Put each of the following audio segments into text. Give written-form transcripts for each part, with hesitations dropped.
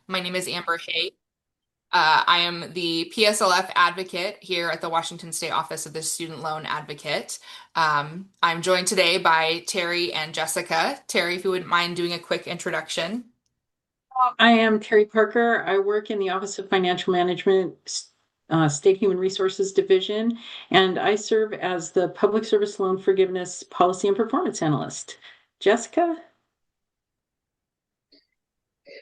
My name is Amber Hay. I am the PSLF advocate here at the Washington State Office of the Student Loan Advocate. I'm joined today by Terry and Jessica. Terry, if you wouldn't mind doing a quick introduction. I am Terry Parker. I work in the Office of Financial Management, State Human Resources Division, and I serve as the Public Service Loan Forgiveness Policy and Performance Analyst. Jessica?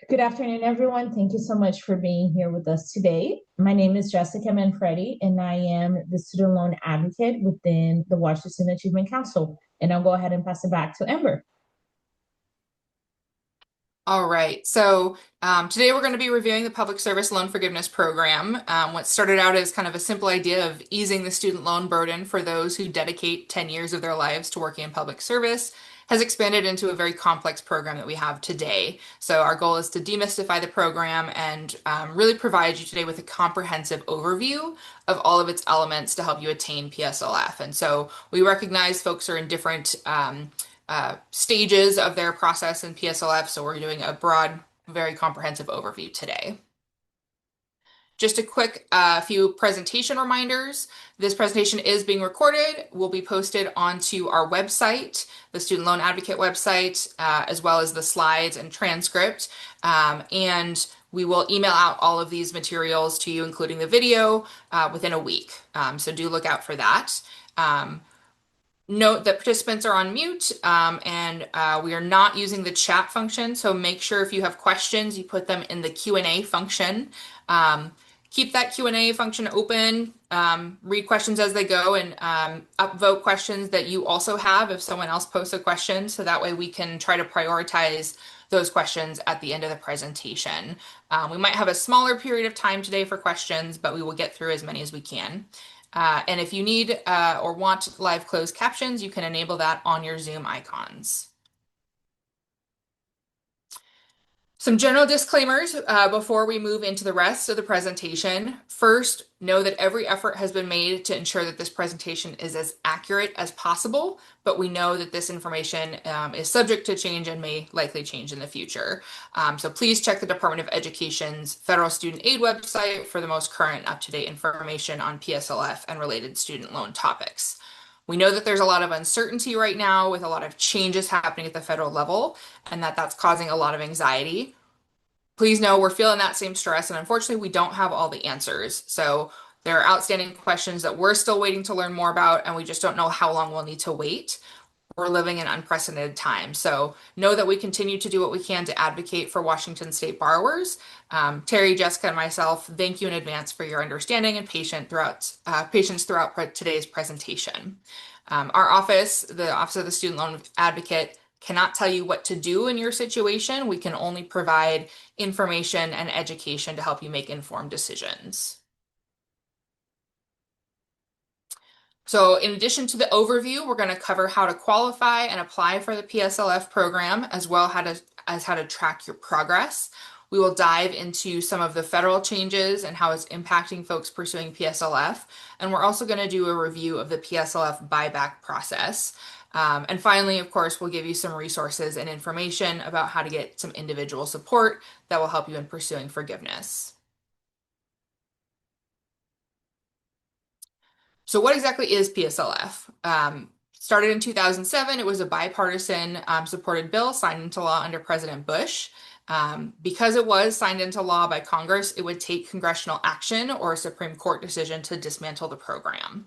Good afternoon, everyone. Thank you so much for being here with us today. My name is Jessica Manfredi, and I am the student loan advocate within the Washington Achievement Council. And I'll go ahead and pass it back to Amber. All right, so today we're going to be reviewing the Public Service Loan Forgiveness Program. What started out as kind of a simple idea of easing the student loan burden for those who dedicate 10 years of their lives to working in public service has expanded into a very complex program that we have today. So our goal is to demystify the program and really provide you today with a comprehensive overview of all of its elements to help you attain PSLF. And so we recognize folks are in different stages of their process in PSLF, so we're doing a broad, very comprehensive overview today. Just a quick few presentation reminders. This presentation is being recorded, will be posted onto our website, the Student Loan Advocate website, as well as the slides and transcript. And we will email out all of these materials to you, including the video, within a week. So do look out for that. Note that participants are on mute and we are not using the chat function. So make sure if you have questions, you put them in the Q&A function. Keep that Q&A function open, read questions as they go, and upvote questions that you also have if someone else posts a question. So that way we can try to prioritize those questions at the end of the presentation. We might have a smaller period of time today for questions, but we will get through as many as we can. And if you need or want live closed captions, you can enable that on your Zoom icons. Some general disclaimers before we move into the rest of the presentation. First, know that every effort has been made to ensure that this presentation is as accurate as possible, but we know that this information is subject to change and may likely change in the future. So please check the Department of Education's Federal Student Aid website for the most current up-to-date information on PSLF and related student loan topics. We know that there's a lot of uncertainty right now with a lot of changes happening at the federal level, and that's causing a lot of anxiety. Please know we're feeling that same stress, and unfortunately, we don't have all the answers. So there are outstanding questions that we're still waiting to learn more about, and we just don't know how long we'll need to wait. We're living in unprecedented times. So know that we continue to do what we can to advocate for Washington State borrowers. Terry, Jessica, and myself, thank you in advance for your understanding and patience throughout today's presentation. Our office, the Office of the Student Loan Advocate, cannot tell you what to do in your situation. We can only provide information and education to help you make informed decisions. So in addition to the overview, we're going to cover how to qualify and apply for the PSLF program, as well as how to track your progress. We will dive into some of the federal changes and how it's impacting folks pursuing PSLF. And we're also going to do a review of the PSLF buyback process. And finally, of course, we'll give you some resources and information about how to get some individual support that will help you in pursuing forgiveness. So what exactly is PSLF? Started in 2007, it was a bipartisan supported bill signed into law under President Bush. Because it was signed into law by Congress, it would take congressional action or a Supreme Court decision to dismantle the program.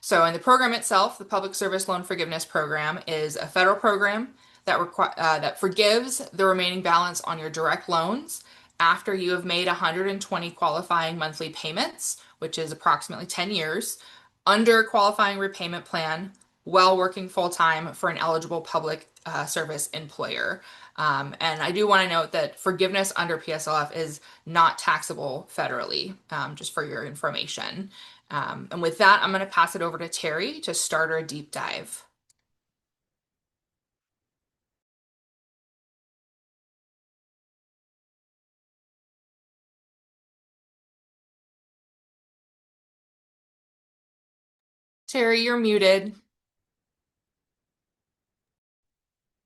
So in the program itself, the Public Service Loan Forgiveness Program is a federal program that forgives the remaining balance on your direct loans after you have made 120 qualifying monthly payments, which is approximately 10 years, under a qualifying repayment plan while working full-time for an eligible public service employer. And I do want to note that forgiveness under PSLF is not taxable federally, just for your information. And with that, I'm going to pass it over to Terry to start our deep dive. Terry, you're muted.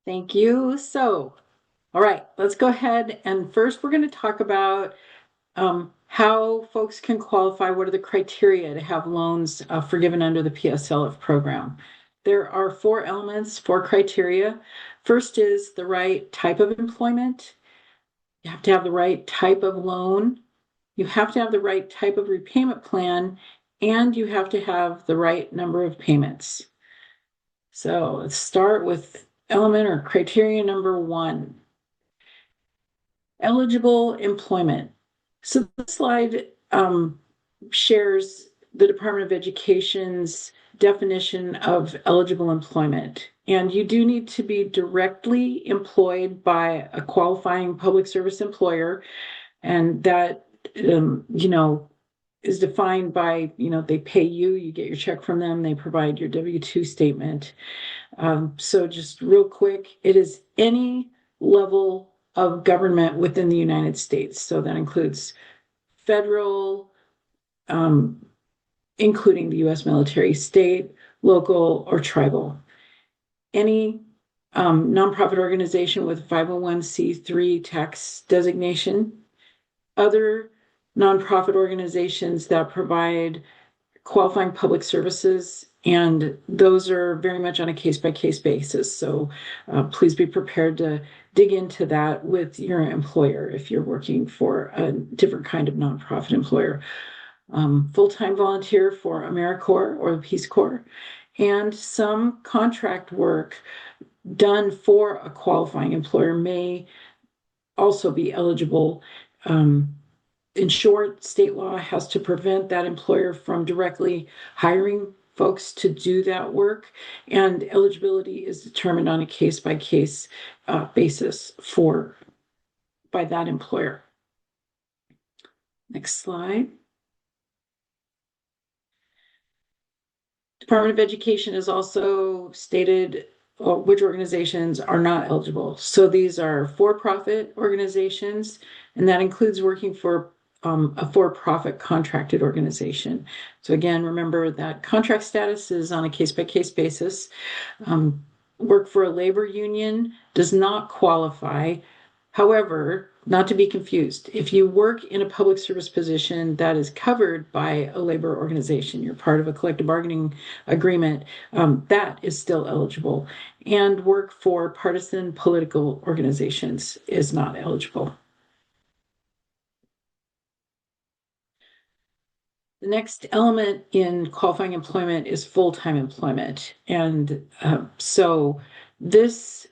Thank you. So, All right, let's go ahead and first we're going to talk about how folks can qualify. What are the criteria to have loans forgiven under the PSLF program? There are 4 elements, 4 criteria. First is the right type of employment. You have to have the right type of loan. You have to have the right type of repayment plan, and you have to have the right number of payments. So let's start with element or criteria number 1. Eligible employment. So this slide shares the Department of Education's definition of eligible employment. And you do need to be directly employed by a qualifying public service employer. And that, is defined by, they pay you, you get your check from them, they provide your W-2 statement. So just real quick, it is any level of government within the United States. So that includes federal, including the U.S. military, state, local, or tribal. Any nonprofit organization with 501c3 tax designation, other nonprofit organizations that provide qualifying public services, and those are very much on a case-by-case basis. So please be prepared to dig into that with your employer if you're working for a different kind of nonprofit employer. Full-time volunteer for AmeriCorps or the Peace Corps, and some contract work done for a qualifying employer may also be eligible. In short, state law has to prevent that employer from directly hiring folks to do that work, and eligibility is determined on a case-by-case basis by that employer. Next slide. Department of Education has also stated which organizations are not eligible. So these are for-profit organizations, and that includes working for a for-profit contracted organization. So again, remember that contract status is on a case-by-case basis. Work for a labor union does not qualify. However, not to be confused, if you work in a public service position that is covered by a labor organization, you're part of a collective bargaining agreement, that is still eligible. And work for partisan political organizations is not eligible. The next element in qualifying employment is full-time employment. And so this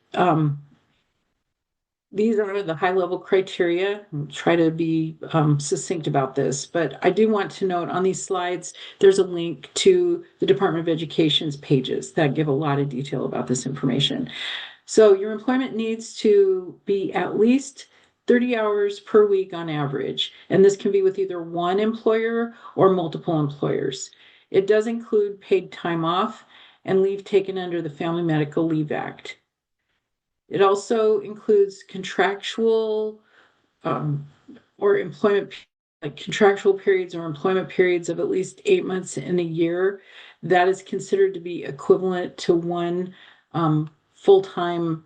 these are the high-level criteria. I'll try to be succinct about this, but I do want to note on these slides, there's a link to the Department of Education's pages that give a lot of detail about this information. So your employment needs to be at least 30 hours per week on average, and this can be with either one employer or multiple employers. It does include paid time off and leave taken under the Family Medical Leave Act. It also includes contractual or employment, like contractual periods or employment periods of at least 8 months in a year. That is considered to be equivalent to one full-time,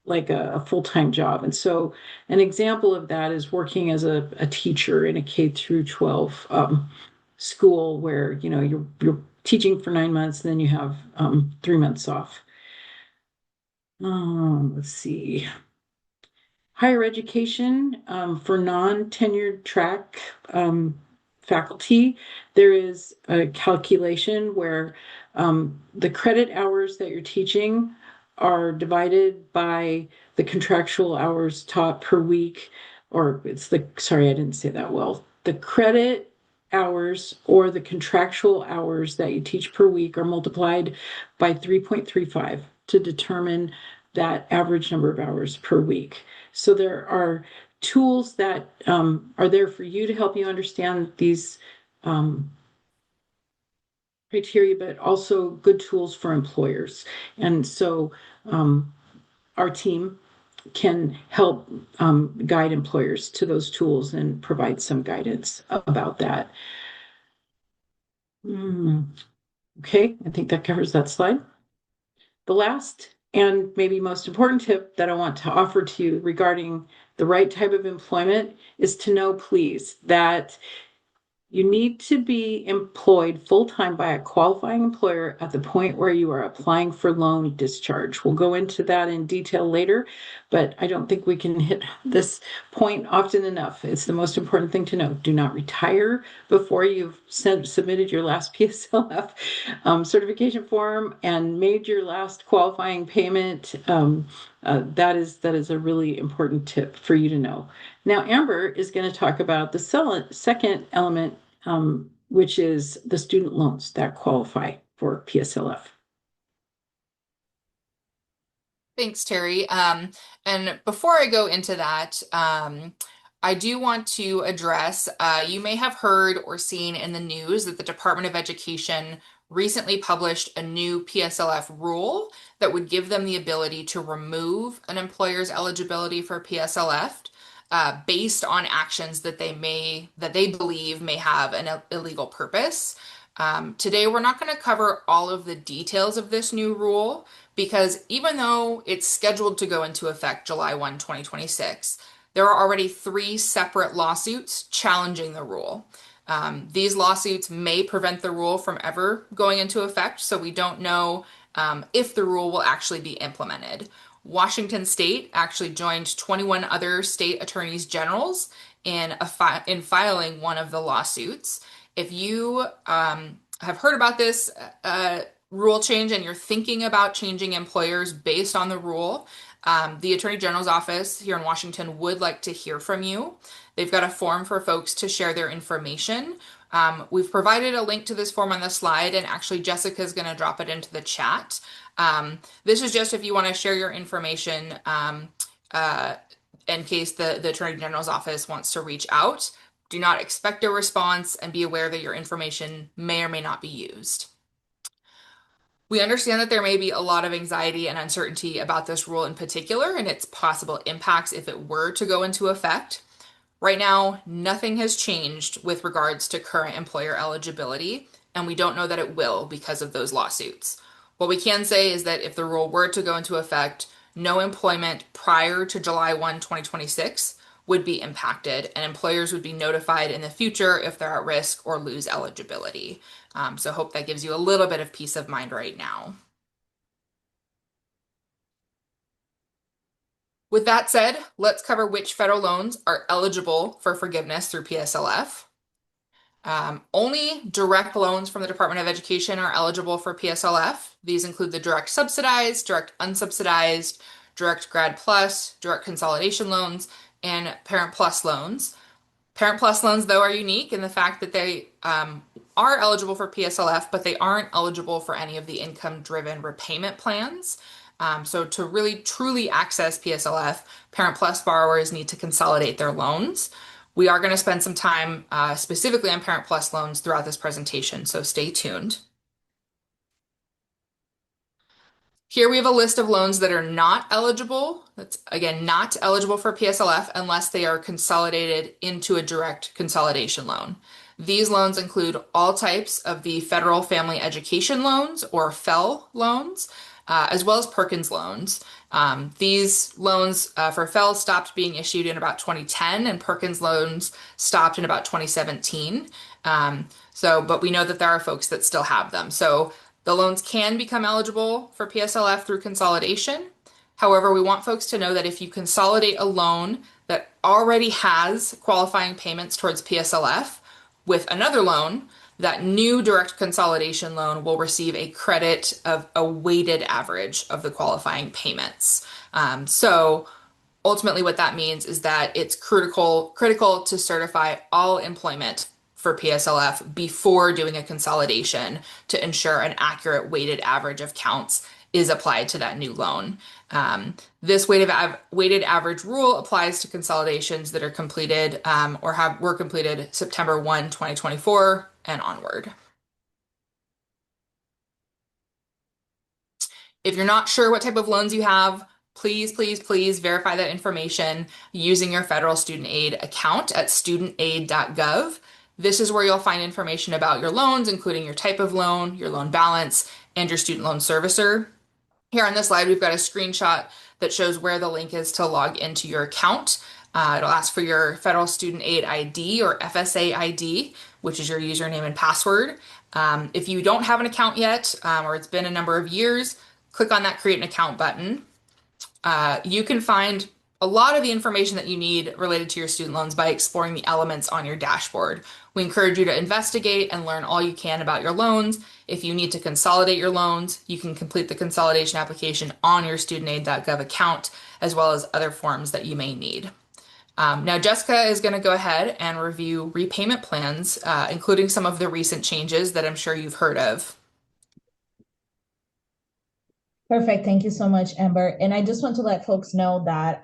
like a full-time job. And so an example of that is working as a teacher in a K through 12 school where, you're teaching for 9 months, and then you have 3 months off. Let's see. Higher education for non-tenured track faculty, there is a calculation where the credit hours that you're teaching are divided by the contractual hours taught per week, or sorry, I didn't say that well. The credit hours or the contractual hours that you teach per week are multiplied by 3.35 to determine that average number of hours per week. So there are tools that are there for you to help you understand these criteria, but also good tools for employers. And so our team can help guide employers to those tools and provide some guidance about that. Okay, I think that covers that slide. The last And maybe most important tip that I want to offer to you regarding the right type of employment is to know, please, that you need to be employed full-time by a qualifying employer at the point where you are applying for loan discharge. We'll go into that in detail later, but I don't think we can hit this point often enough. It's the most important thing to know. Do not retire before you've submitted your last PSLF certification form and made your last qualifying payment. That is a really important tip for you to know. Now, Amber is going to talk about the second element, which is the student loans that qualify for PSLF. Thanks, Terry. And before I go into that, I do want to address, you may have heard or seen in the news that the Department of Education recently published a new PSLF rule that would give them the ability to remove an employer's eligibility for PSLF based on actions that they believe may have an illegal purpose. Today, we're not going to cover all of the details of this new rule because even though it's scheduled to go into effect July 1, 2026, there are already 3 separate lawsuits challenging the rule. These lawsuits may prevent the rule from ever going into effect, so we don't know if the rule will actually be implemented. Washington State actually joined 21 other state attorneys generals in filing one of the lawsuits. If you have heard about this rule change and you're thinking about changing employers based on the rule, the Attorney General's office here in Washington would like to hear from you. They've got a form for folks to share their information. We've provided a link to this form on the slide, and actually Jessica is going to drop it into the chat. This is just if you want to share your information in case the Attorney General's office wants to reach out. Do not expect a response and be aware that your information may or may not be used. We understand that there may be a lot of anxiety and uncertainty about this rule in particular and its possible impacts if it were to go into effect. Right now, nothing has changed with regards to current employer eligibility, and we don't know that it will because of those lawsuits. What we can say is that if the rule were to go into effect, no employment prior to July 1, 2026 would be impacted, and employers would be notified in the future if they're at risk or lose eligibility. So hope that gives you a little bit of peace of mind right now. With that said, let's cover which federal loans are eligible for forgiveness through PSLF. Only direct loans from the Department of Education are eligible for PSLF. These include the direct subsidized, direct unsubsidized, direct grad plus, direct consolidation loans, and parent plus loans. Parent plus loans, though, are unique in the fact that they are eligible for PSLF, but they aren't eligible for any of the income-driven repayment plans. So to really truly access PSLF, Parent Plus borrowers need to consolidate their loans. We are going to spend some time specifically on Parent Plus loans throughout this presentation, so stay tuned. Here we have a list of loans that are not eligible. That's again not eligible for PSLF unless they are consolidated into a direct consolidation loan. These loans include all types of the Federal Family Education Loans or FFEL loans, as well as Perkins loans. These loans for FFEL stopped being issued in about 2010, and Perkins loans stopped in about 2017. But we know that there are folks that still have them. So the loans can become eligible for PSLF through consolidation. However, we want folks to know that if you consolidate a loan that already has qualifying payments towards PSLF with another loan, that new direct consolidation loan will receive a credit of a weighted average of the qualifying payments. So ultimately what that means is that it's critical to certify all employment for PSLF before doing a consolidation to ensure an accurate weighted average of counts is applied to that new loan. This weighted average rule applies to consolidations that are completed or were completed September 1, 2024 and onward. If you're not sure what type of loans you have, please verify that information using your federal student aid account at Studentaid.gov. This is where you'll find information about your loans, including your type of loan, your loan balance, and your student loan servicer. Here on this slide, we've got a screenshot that shows where the link is to log into your account. It'll ask for your Federal Student Aid ID or FSA ID, which is your username and password. If you don't have an account yet, or it's been a number of years, click on that Create an Account button. You can find a lot of the information that you need related to your student loans by exploring the elements on your dashboard. We encourage you to investigate and learn all you can about your loans. If you need to consolidate your loans, you can complete the consolidation application on your Studentaid.gov account, as well as other forms that you may need. Now, Jessica is going to go ahead and review repayment plans, including some of the recent changes that I'm sure you've heard of. Perfect. Thank you so much, Amber. And I just want to let folks know that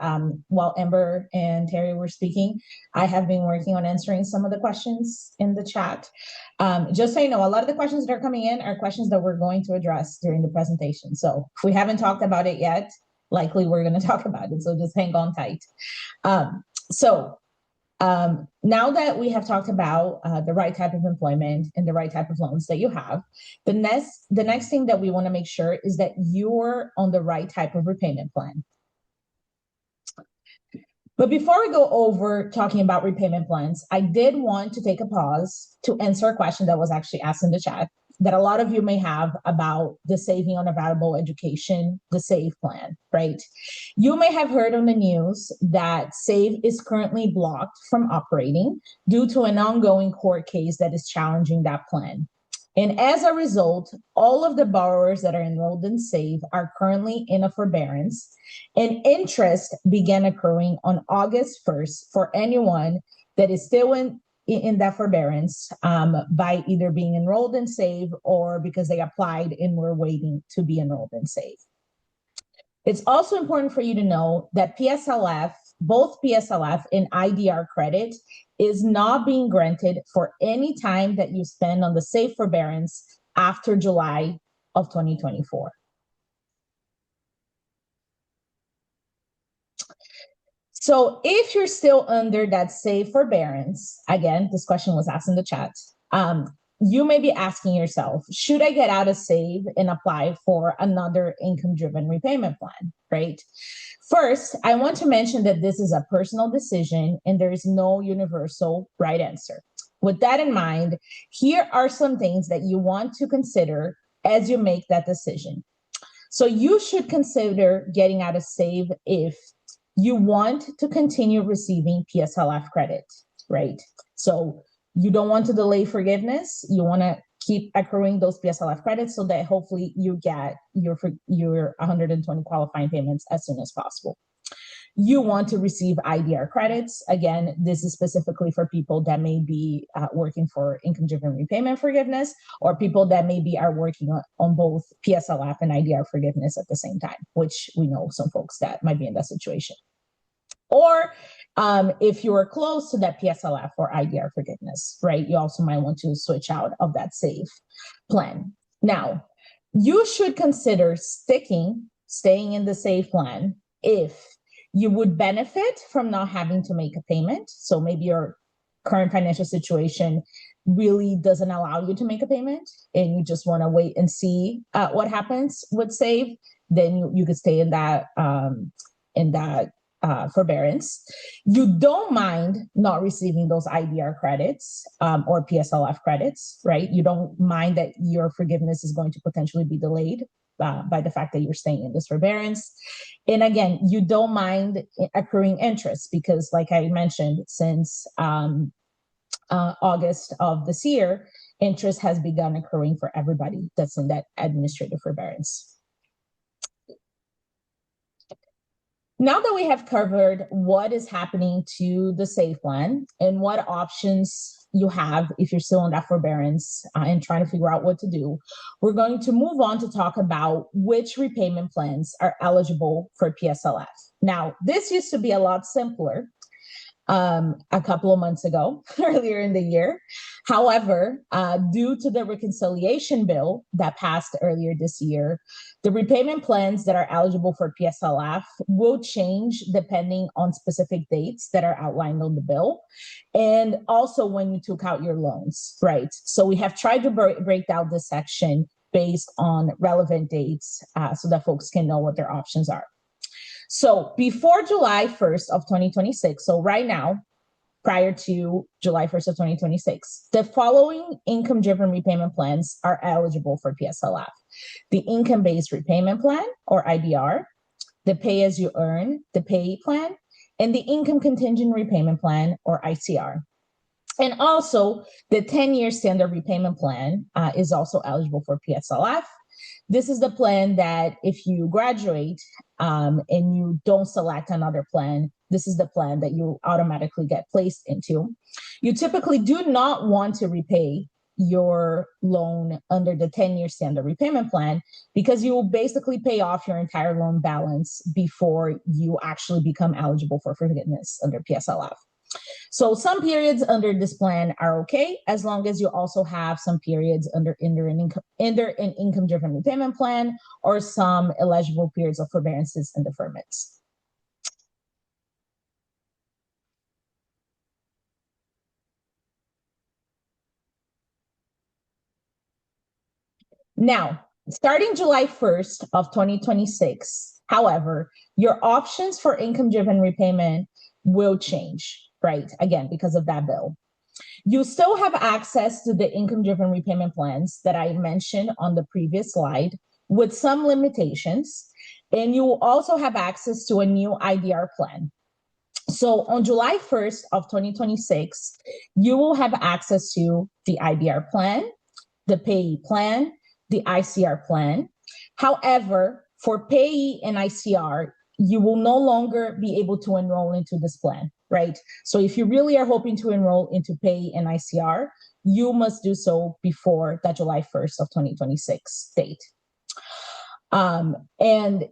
while Amber and Terry were speaking, I have been working on answering some of the questions in the chat. Just so you know, a lot of the questions that are coming in are questions that we're going to address during the presentation. So if we haven't talked about it yet, likely we're going to talk about it. So just hang on tight. So now that we have talked about the right type of employment and the right type of loans that you have, the next thing that we want to make sure is that you're on the right type of repayment plan. But before we go over talking about repayment plans, I did want to take a pause to answer a question that was actually asked in the chat that a lot of you may have about the Saving on a Valuable Education, the SAVE plan, right? You may have heard on the news that SAVE is currently blocked from operating due to an ongoing court case that is challenging that plan. And as a result, all of the borrowers that are enrolled in SAVE are currently in a forbearance, and interest began accruing on August 1st for anyone that is still in that forbearance by either being enrolled in SAVE or because they applied and were waiting to be enrolled in SAVE. It's also important for you to know that PSLF, both PSLF and IDR credit, is not being granted for any time that you spend on the SAVE forbearance after July of 2024. So if you're still under that SAVE forbearance, again, this question was asked in the chat, you may be asking yourself, should I get out of SAVE and apply for another income-driven repayment plan, right? First, I want to mention that this is a personal decision and there is no universal right answer. With that in mind, here are some things that you want to consider as you make that decision. So you should consider getting out of SAVE if you want to continue receiving PSLF credit, right? So you don't want to delay forgiveness. You want to keep accruing those PSLF credits so that hopefully you get your 120 qualifying payments as soon as possible. You want to receive IDR credits. Again, this is specifically for people that may be working for income-driven repayment forgiveness, or people that maybe are working on both PSLF and IDR forgiveness at the same time, which we know some folks that might be in that situation. Or if you are close to that PSLF or IDR forgiveness, right, you also might want to switch out of that SAVE plan. Now, you should consider staying in the SAVE plan if you would benefit from not having to make a payment. So maybe your current financial situation really doesn't allow you to make a payment and you just want to wait and see what happens with SAVE, then you could stay in that forbearance. You don't mind not receiving those IDR credits or PSLF credits, right? You don't mind that your forgiveness is going to potentially be delayed by the fact that you're staying in this forbearance. And again, you don't mind accruing interest because, like I mentioned, since August of this year, interest has begun accruing for everybody that's in that administrative forbearance. Now that we have covered what is happening to the SAVE plan and what options you have if you're still in that forbearance and trying to figure out what to do, we're going to move on to talk about which repayment plans are eligible for PSLF. Now, this used to be a lot simpler a couple of months ago, earlier in the year. However, due to the reconciliation bill that passed earlier this year, the repayment plans that are eligible for PSLF will change depending on specific dates that are outlined on the bill, and also when you took out your loans, right? So we have tried to break down this section based on relevant dates so that folks can know what their options are. So before July 1st of 2026, so right now, prior to July 1st of 2026, the following income-driven repayment plans are eligible for PSLF. The income-based repayment plan, or IBR, the pay-as-you-earn, the payee plan, and the income contingent repayment plan, or ICR. And also, the 10-year standard repayment plan is also eligible for PSLF. This is the plan that if you graduate and you don't select another plan, this is the plan that you automatically get placed into. You typically do not want to repay your loan under the 10-year standard repayment plan because you will basically pay off your entire loan balance before you actually become eligible for forgiveness under PSLF. So some periods under this plan are okay, as long as you also have some periods under an income-driven repayment plan or some eligible periods of forbearances and deferments. Now, starting July 1st of 2026, however, your options for income-driven repayment will change, right? Again, because of that bill. You still have access to the income-driven repayment plans that I mentioned on the previous slide with some limitations, and you will also have access to a new IDR plan. So on July 1st of 2026, you will have access to the IDR plan, the payee plan, the ICR plan. However, for payee and ICR, you will no longer be able to enroll into this plan, right? So if you really are hoping to enroll into payee and ICR, you must do so before that July 1st of 2026 date. And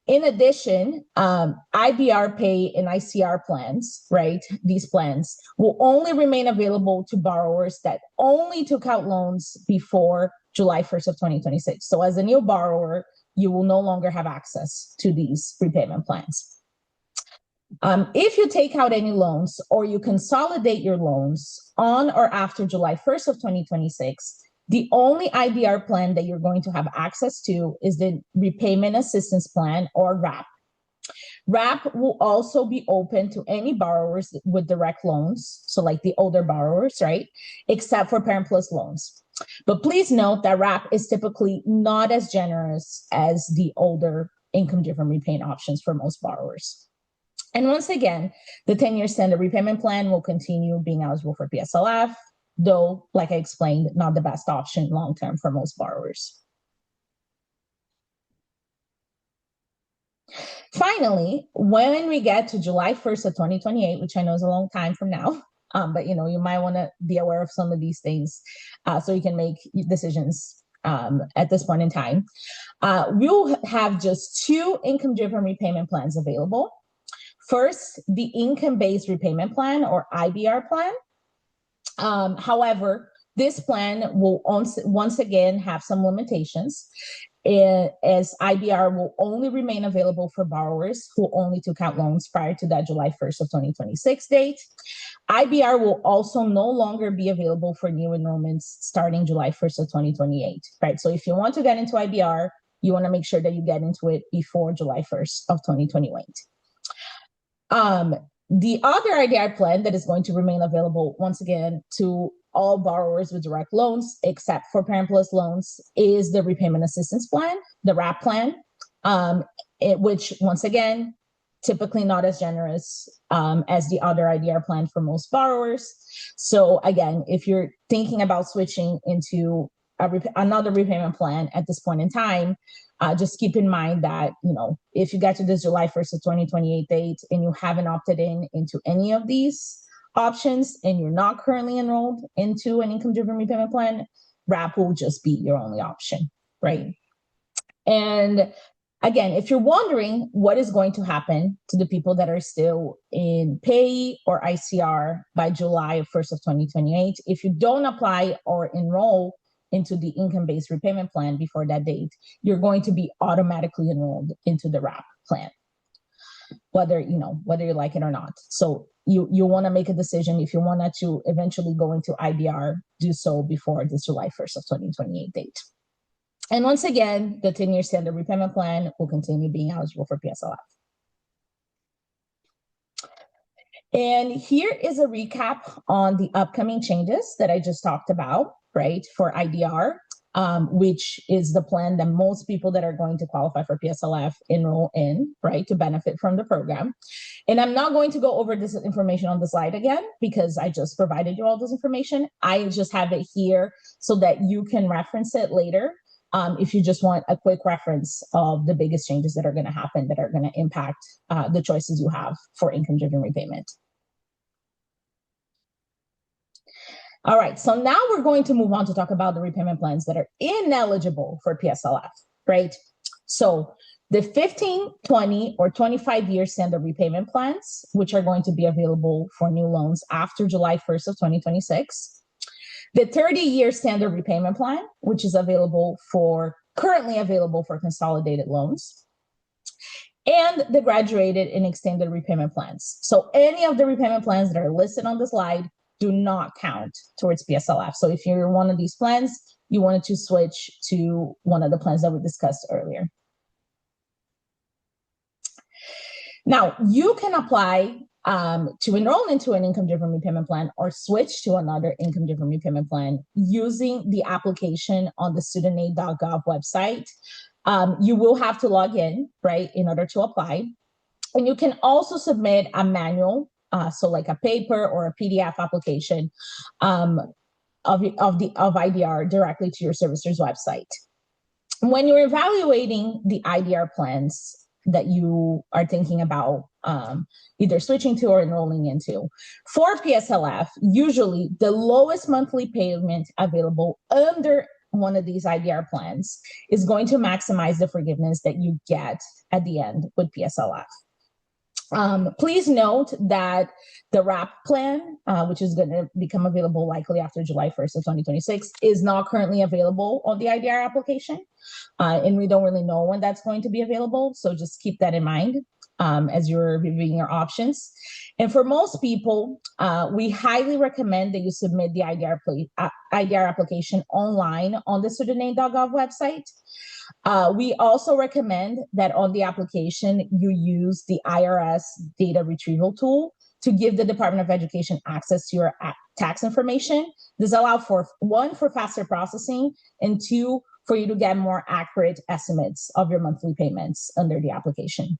in addition, IBR pay and ICR plans, right? These plans will only remain available to borrowers that only took out loans before July 1st of 2026. So as a new borrower, you will no longer have access to these repayment plans. If you take out any loans or you consolidate your loans on or after July 1st of 2026, the only IBR plan that you're going to have access to is the Repayment Assistance Plan, or RAP. RAP will also be open to any borrowers with direct loans, so like the older borrowers, right? Except for Parent Plus loans. But please note that RAP is typically not as generous as the older income-driven repayment options for most borrowers. And once again, the 10-year standard repayment plan will continue being eligible for PSLF, though, like I explained, not the best option long-term for most borrowers. Finally, when we get to July 1st of 2028, which I know is a long time from now, but you might want to be aware of some of these things so you can make decisions at this point in time. We'll have just two income-driven repayment plans available. First, the income-based repayment plan, or IBR plan. However, this plan will once again have some limitations, as IBR will only remain available for borrowers who only took out loans prior to that July 1st of 2026 date. IBR will also no longer be available for new enrollments starting July 1st of 2028, right? So if you want to get into IBR, you want to make sure that you get into it before July 1st of 2028. The other IDR plan that is going to remain available once again to all borrowers with direct loans, except for Parent Plus loans, is the Repayment Assistance Plan, the RAP plan, which once again, typically not as generous as the other IDR plan for most borrowers. So again, if you're thinking about switching into another repayment plan at this point in time, just keep in mind that, if you get to this July 1st of 2028 date and you haven't opted into any of these options and you're not currently enrolled into an income-driven repayment plan, RAP will just be your only option, right? And again, if you're wondering what is going to happen to the people that are still in pay or ICR by July 1st of 2028, if you don't apply or enroll into the income-based repayment plan before that date, you're going to be automatically enrolled into the RAP plan, whether you like it or not. So you want to make a decision. If you want to eventually go into IBR, do so before this July 1st of 2028 date. And once again, the 10-year standard repayment plan will continue being eligible for PSLF. And here is a recap on the upcoming changes that I just talked about, right, for IDR, which is the plan that most people that are going to qualify for PSLF enroll in, right, to benefit from the program. And I'm not going to go over this information on the slide again because I just provided you all this information. I just have it here so that you can reference it later. If you just want a quick reference of the biggest changes that are going to happen that are going to impact the choices you have for income-driven repayment. All right, so now we're going to move on to talk about the repayment plans that are ineligible for PSLF, right? So the 15, 20, or 25-year standard repayment plans, which are going to be available for new loans after July 1st of 2026. The 30-year standard repayment plan, which is currently available for consolidated loans, and the graduated and extended repayment plans. So any of the repayment plans that are listed on the slide do not count towards PSLF. So if you're one of these plans, you wanted to switch to one of the plans that we discussed earlier. Now, you can apply to enroll into an income-driven repayment plan or switch to another income-driven repayment plan using the application on the Studentaid.gov website. You will have to log in, right, in order to apply. And you can also submit a manual, so like a paper or a PDF application of IDR directly to your servicer's website. When you're evaluating the IDR plans that you are thinking about either switching to or enrolling into, for PSLF, usually the lowest monthly payment available under one of these IDR plans is going to maximize the forgiveness that you get at the end with PSLF. Please note that the RAP plan, which is going to become available likely after July 1st of 2026, is not currently available on the IDR application. And we don't really know when that's going to be available. So just keep that in mind as you're reviewing your options. And for most people, we highly recommend that you submit the IDR application online on the Studentaid.gov website. We also recommend that on the application, you use the IRS data retrieval tool to give the Department of Education access to your tax information. This allows for faster processing, and 2, for you to get more accurate estimates of your monthly payments under the application.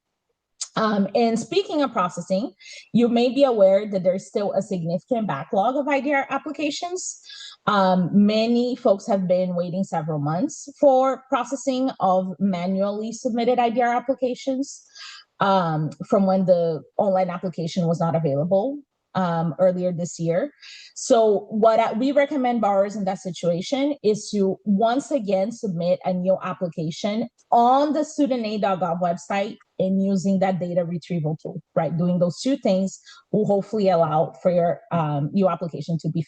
And speaking of processing, you may be aware that there's still a significant backlog of IDR applications. Many folks have been waiting several months for processing of manually submitted IDR applications from when the online application was not available earlier this year. So what we recommend borrowers in that situation is to once again submit a new application on the Studentaid.gov website and using that data retrieval tool, right? Doing those 2 things will hopefully allow for your new application to be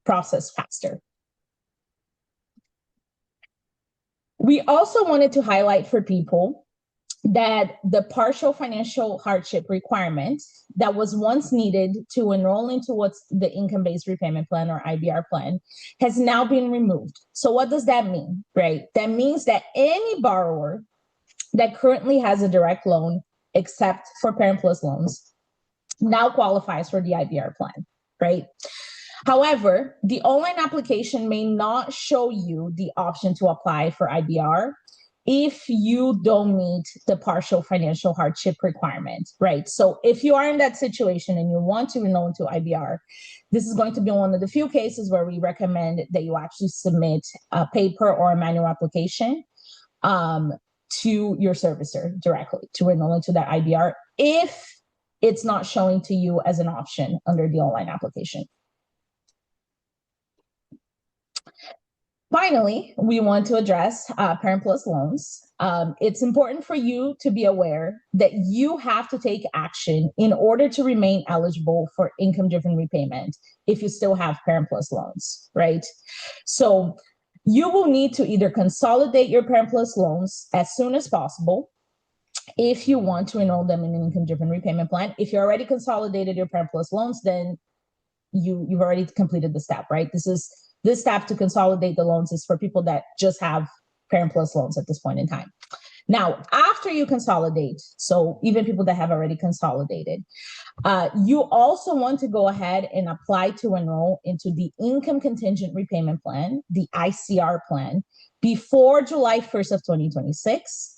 processed faster. We also wanted to highlight for people that the partial financial hardship requirement that was once needed to enroll into what's the income-based repayment plan or IBR plan has now been removed. So what does that mean, right? That means that any borrower that currently has a direct loan, except for Parent Plus loans, now qualifies for the IBR plan, right? However, the online application may not show you the option to apply for IBR if you don't meet the partial financial hardship requirement, right? So if you are in that situation and you want to enroll into IBR, this is going to be one of the few cases where we recommend that you actually submit a paper or a manual application to your servicer directly to enroll into that IBR if it's not showing to you as an option under the online application. Finally, we want to address Parent Plus loans. It's important for you to be aware that you have to take action in order to remain eligible for income-driven repayment if you still have Parent Plus loans, right? So you will need to either consolidate your Parent Plus loans as soon as possible if you want to enroll them in an income-driven repayment plan. If you already consolidated your Parent Plus loans, then you've already completed the step, right? This step to consolidate the loans is for people that just have Parent Plus loans at this point in time. Now, after you consolidate, so even people that have already consolidated, you also want to go ahead and apply to enroll into the Income Contingent Repayment Plan, the ICR plan, before July 1st of 2026.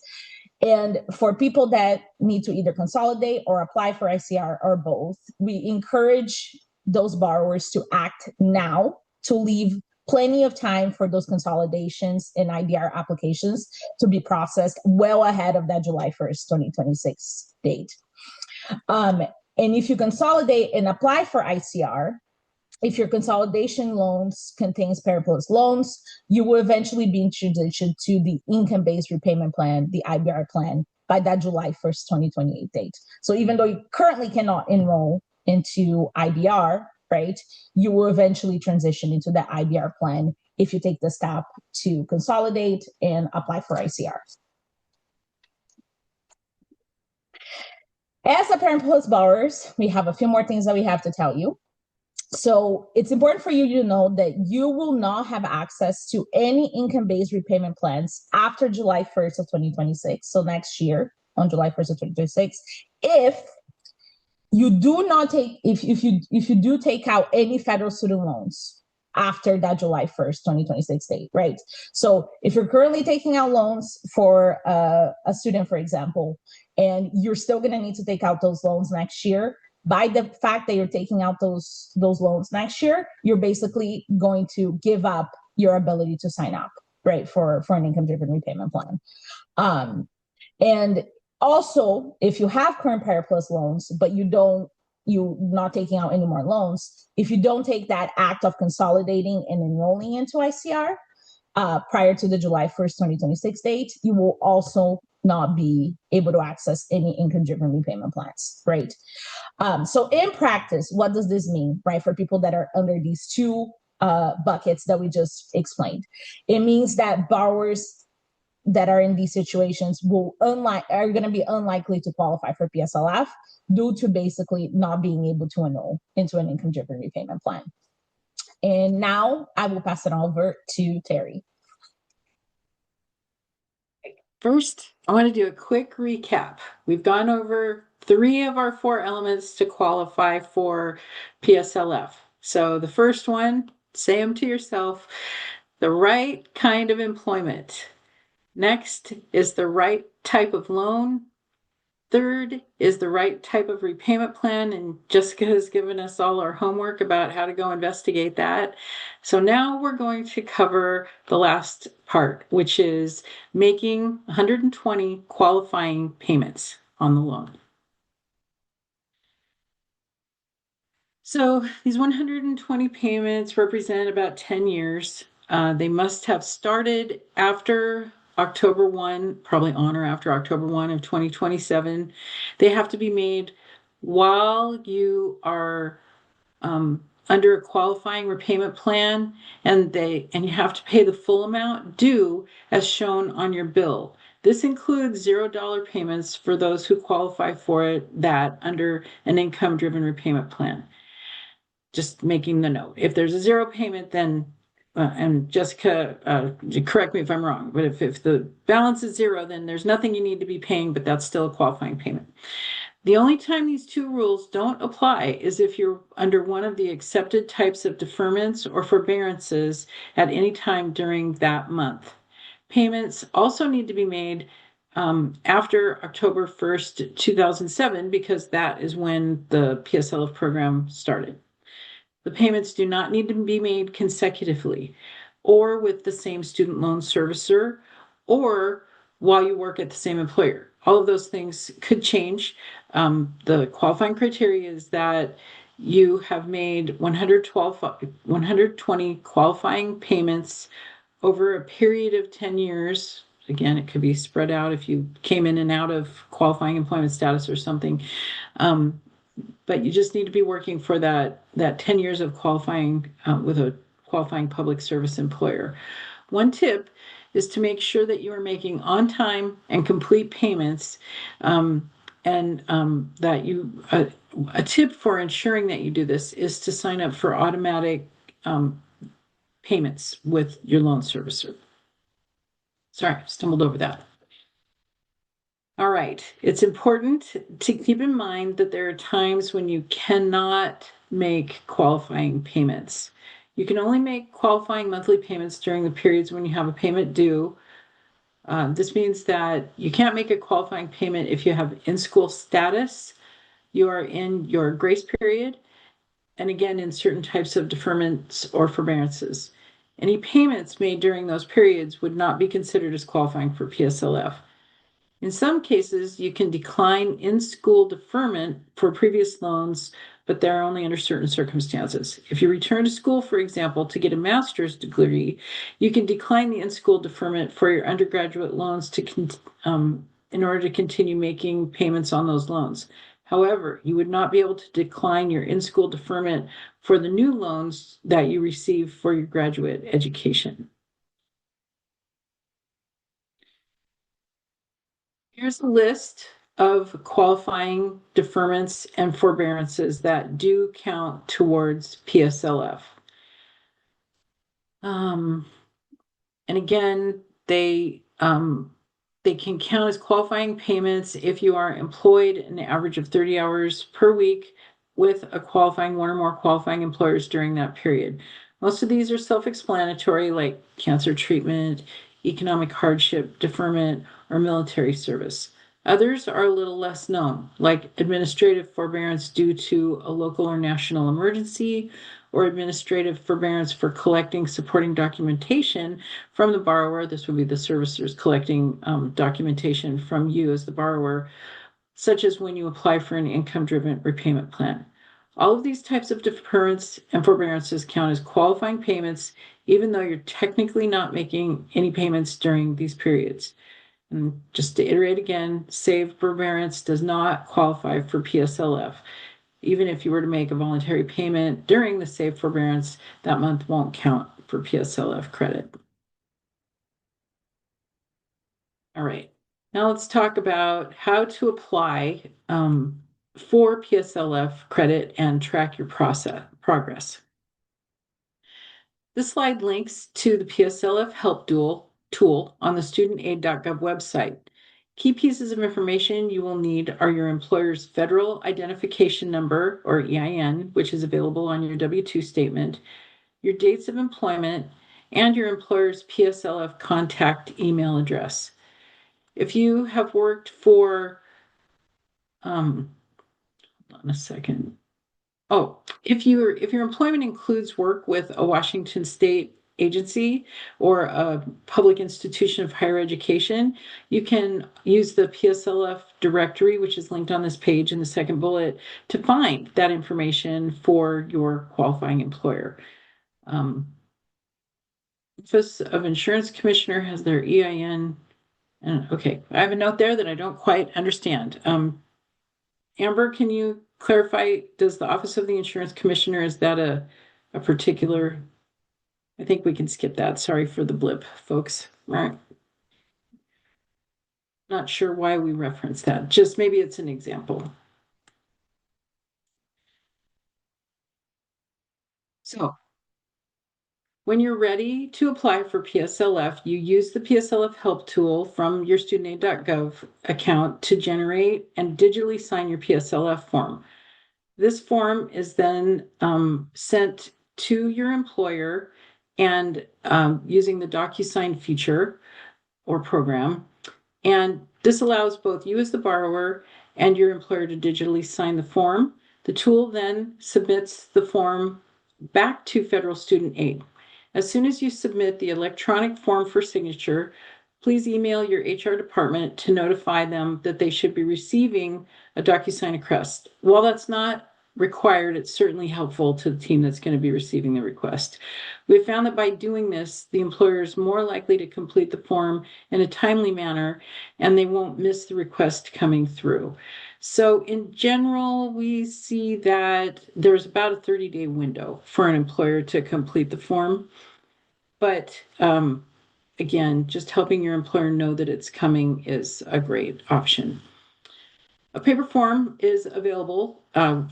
And for people that need to either consolidate or apply for ICR or both, we encourage those borrowers to act now to leave plenty of time for those consolidations and IDR applications to be processed well ahead of that July 1st, 2026 date. And if you consolidate and apply for ICR, if your consolidation loans contains Parent Plus loans, you will eventually be transitioned to the income-based repayment plan, the IBR plan, by that July 1st, 2028 date. So even though you currently cannot enroll into IBR, right, you will eventually transition into the IBR plan if you take the step to consolidate and apply for ICR. As a Parent Plus borrowers, we have a few more things that we have to tell you. So it's important for you to know that you will not have access to any income-based repayment plans after July 1st of 2026. So next year on July 1st of 2026, if you do not take, if you do take out any federal student loans after that July 1st, 2026 date, right? So if you're currently taking out loans for a student, for example, and you're still going to need to take out those loans next year, by the fact that you're taking out those loans next year, you're basically going to give up your ability to sign up, right, for an income-driven repayment plan. And also, if you have current Parent Plus loans, but you're not taking out any more loans, if you don't take that act of consolidating and enrolling into ICR prior to the July 1st, 2026 date, you will also not be able to access any income-driven repayment plans, right? So in practice, what does this mean, right, for people that are under these two buckets that we just explained? It means that borrowers that are in these situations are going to be unlikely to qualify for PSLF due to basically not being able to enroll into an income-driven repayment plan. And now I will pass it over to Terry. First, I want to do a quick recap. We've gone over 3 of our 4 elements to qualify for PSLF. So the first one, say them to yourself, the right kind of employment. Next is the right type of loan. Third is the right type of repayment plan, and Jessica has given us all our homework about how to go investigate that. So now we're going to cover the last part, which is making 120 qualifying payments on the loan. So these 120 payments represent about 10 years. They must have started after October 1, probably on or after October 1 of 2027. They have to be made while you are under a qualifying repayment plan, and you have to pay the full amount due as shown on your bill. This includes $0 payments for those who qualify for that under an income-driven repayment plan. Just making the note. If there's a 0 payment, then and Jessica, correct me if I'm wrong, but if the balance is 0, then there's nothing you need to be paying, but that's still a qualifying payment. The only time these 2 rules don't apply is if you're under one of the accepted types of deferments or forbearances at any time during that month. Payments also need to be made after October 1st, 2007, because that is when the PSLF program started. The payments do not need to be made consecutively or with the same student loan servicer or while you work at the same employer. All of those things could change. The qualifying criteria is that you have made 120 qualifying payments over a period of 10 years. Again, it could be spread out if you came in and out of qualifying employment status or something. But you just need to be working for that 10 years of qualifying with a qualifying public service employer. One tip is to make sure that you are making on time and complete payments, and that you a tip for ensuring that you do this is to sign up for automatic payments with your loan servicer. Sorry, stumbled over that. All right. It's important to keep in mind that there are times when you cannot make qualifying payments. You can only make qualifying monthly payments during the periods when you have a payment due. This means that you can't make a qualifying payment if you have in-school status, you are in your grace period, and again, in certain types of deferments or forbearances. Any payments made during those periods would not be considered as qualifying for PSLF. In some cases, you can decline in-school deferment for previous loans, but they're only under certain circumstances. If you return to school, for example, to get a master's degree, you can decline the in-school deferment for your undergraduate loans in order to continue making payments on those loans. However, you would not be able to decline your in-school deferment for the new loans that you receive for your graduate education. Here's a list of qualifying deferments and forbearances that do count towards PSLF. And again, they can count as qualifying payments if you are employed an average of 30 hours per week with a qualifying one or more qualifying employers during that period. Most of these are self-explanatory, like cancer treatment, economic hardship, deferment, or military service. Others are a little less known, like administrative forbearance due to a local or national emergency, or administrative forbearance for collecting supporting documentation from the borrower. This would be the servicers collecting documentation from you as the borrower, such as when you apply for an income-driven repayment plan. All of these types of deferments and forbearances count as qualifying payments, even though you're technically not making any payments during these periods. And just to iterate again, saved forbearance does not qualify for PSLF. Even if you were to make a voluntary payment during the saved forbearance, that month won't count for PSLF credit. All right, now let's talk about how to apply for PSLF credit and track your progress. This slide links to the PSLF help tool on the Studentaid.gov website. Key pieces of information you will need are your employer's federal identification number, or EIN, which is available on your W-2 statement, your dates of employment, and your employer's PSLF contact email address. If you have worked for, hold on a second. Oh, if your employment includes work with a Washington State agency or a public institution of higher education, you can use the PSLF directory, which is linked on this page in the second bullet, to find that information for your qualifying employer. Office of Insurance Commissioner has their EIN. And okay, I have a note there that I don't quite understand. Amber, can you clarify, does the Office of the Insurance Commissioner, is that a particular, I think we can skip that. Sorry for the blip, folks. All right. Not sure why we reference that. Just maybe it's an example. So when you're ready to apply for PSLF, you use the PSLF help tool from your Studentaid.gov account to generate and digitally sign your PSLF form. This form is then sent to your employer and using the DocuSign feature or program. And this allows both you as the borrower and your employer to digitally sign the form. The tool then submits the form back to federal student aid. As soon as you submit the electronic form for signature, please email your HR department to notify them that they should be receiving a DocuSign request. While that's not required, it's certainly helpful to the team that's going to be receiving the request. We've found that by doing this, the employer is more likely to complete the form in a timely manner, and they won't miss the request coming through. So in general, we see that there's about a 30-day window for an employer to complete the form. But again, just helping your employer know that it's coming is a great option. A paper form is available.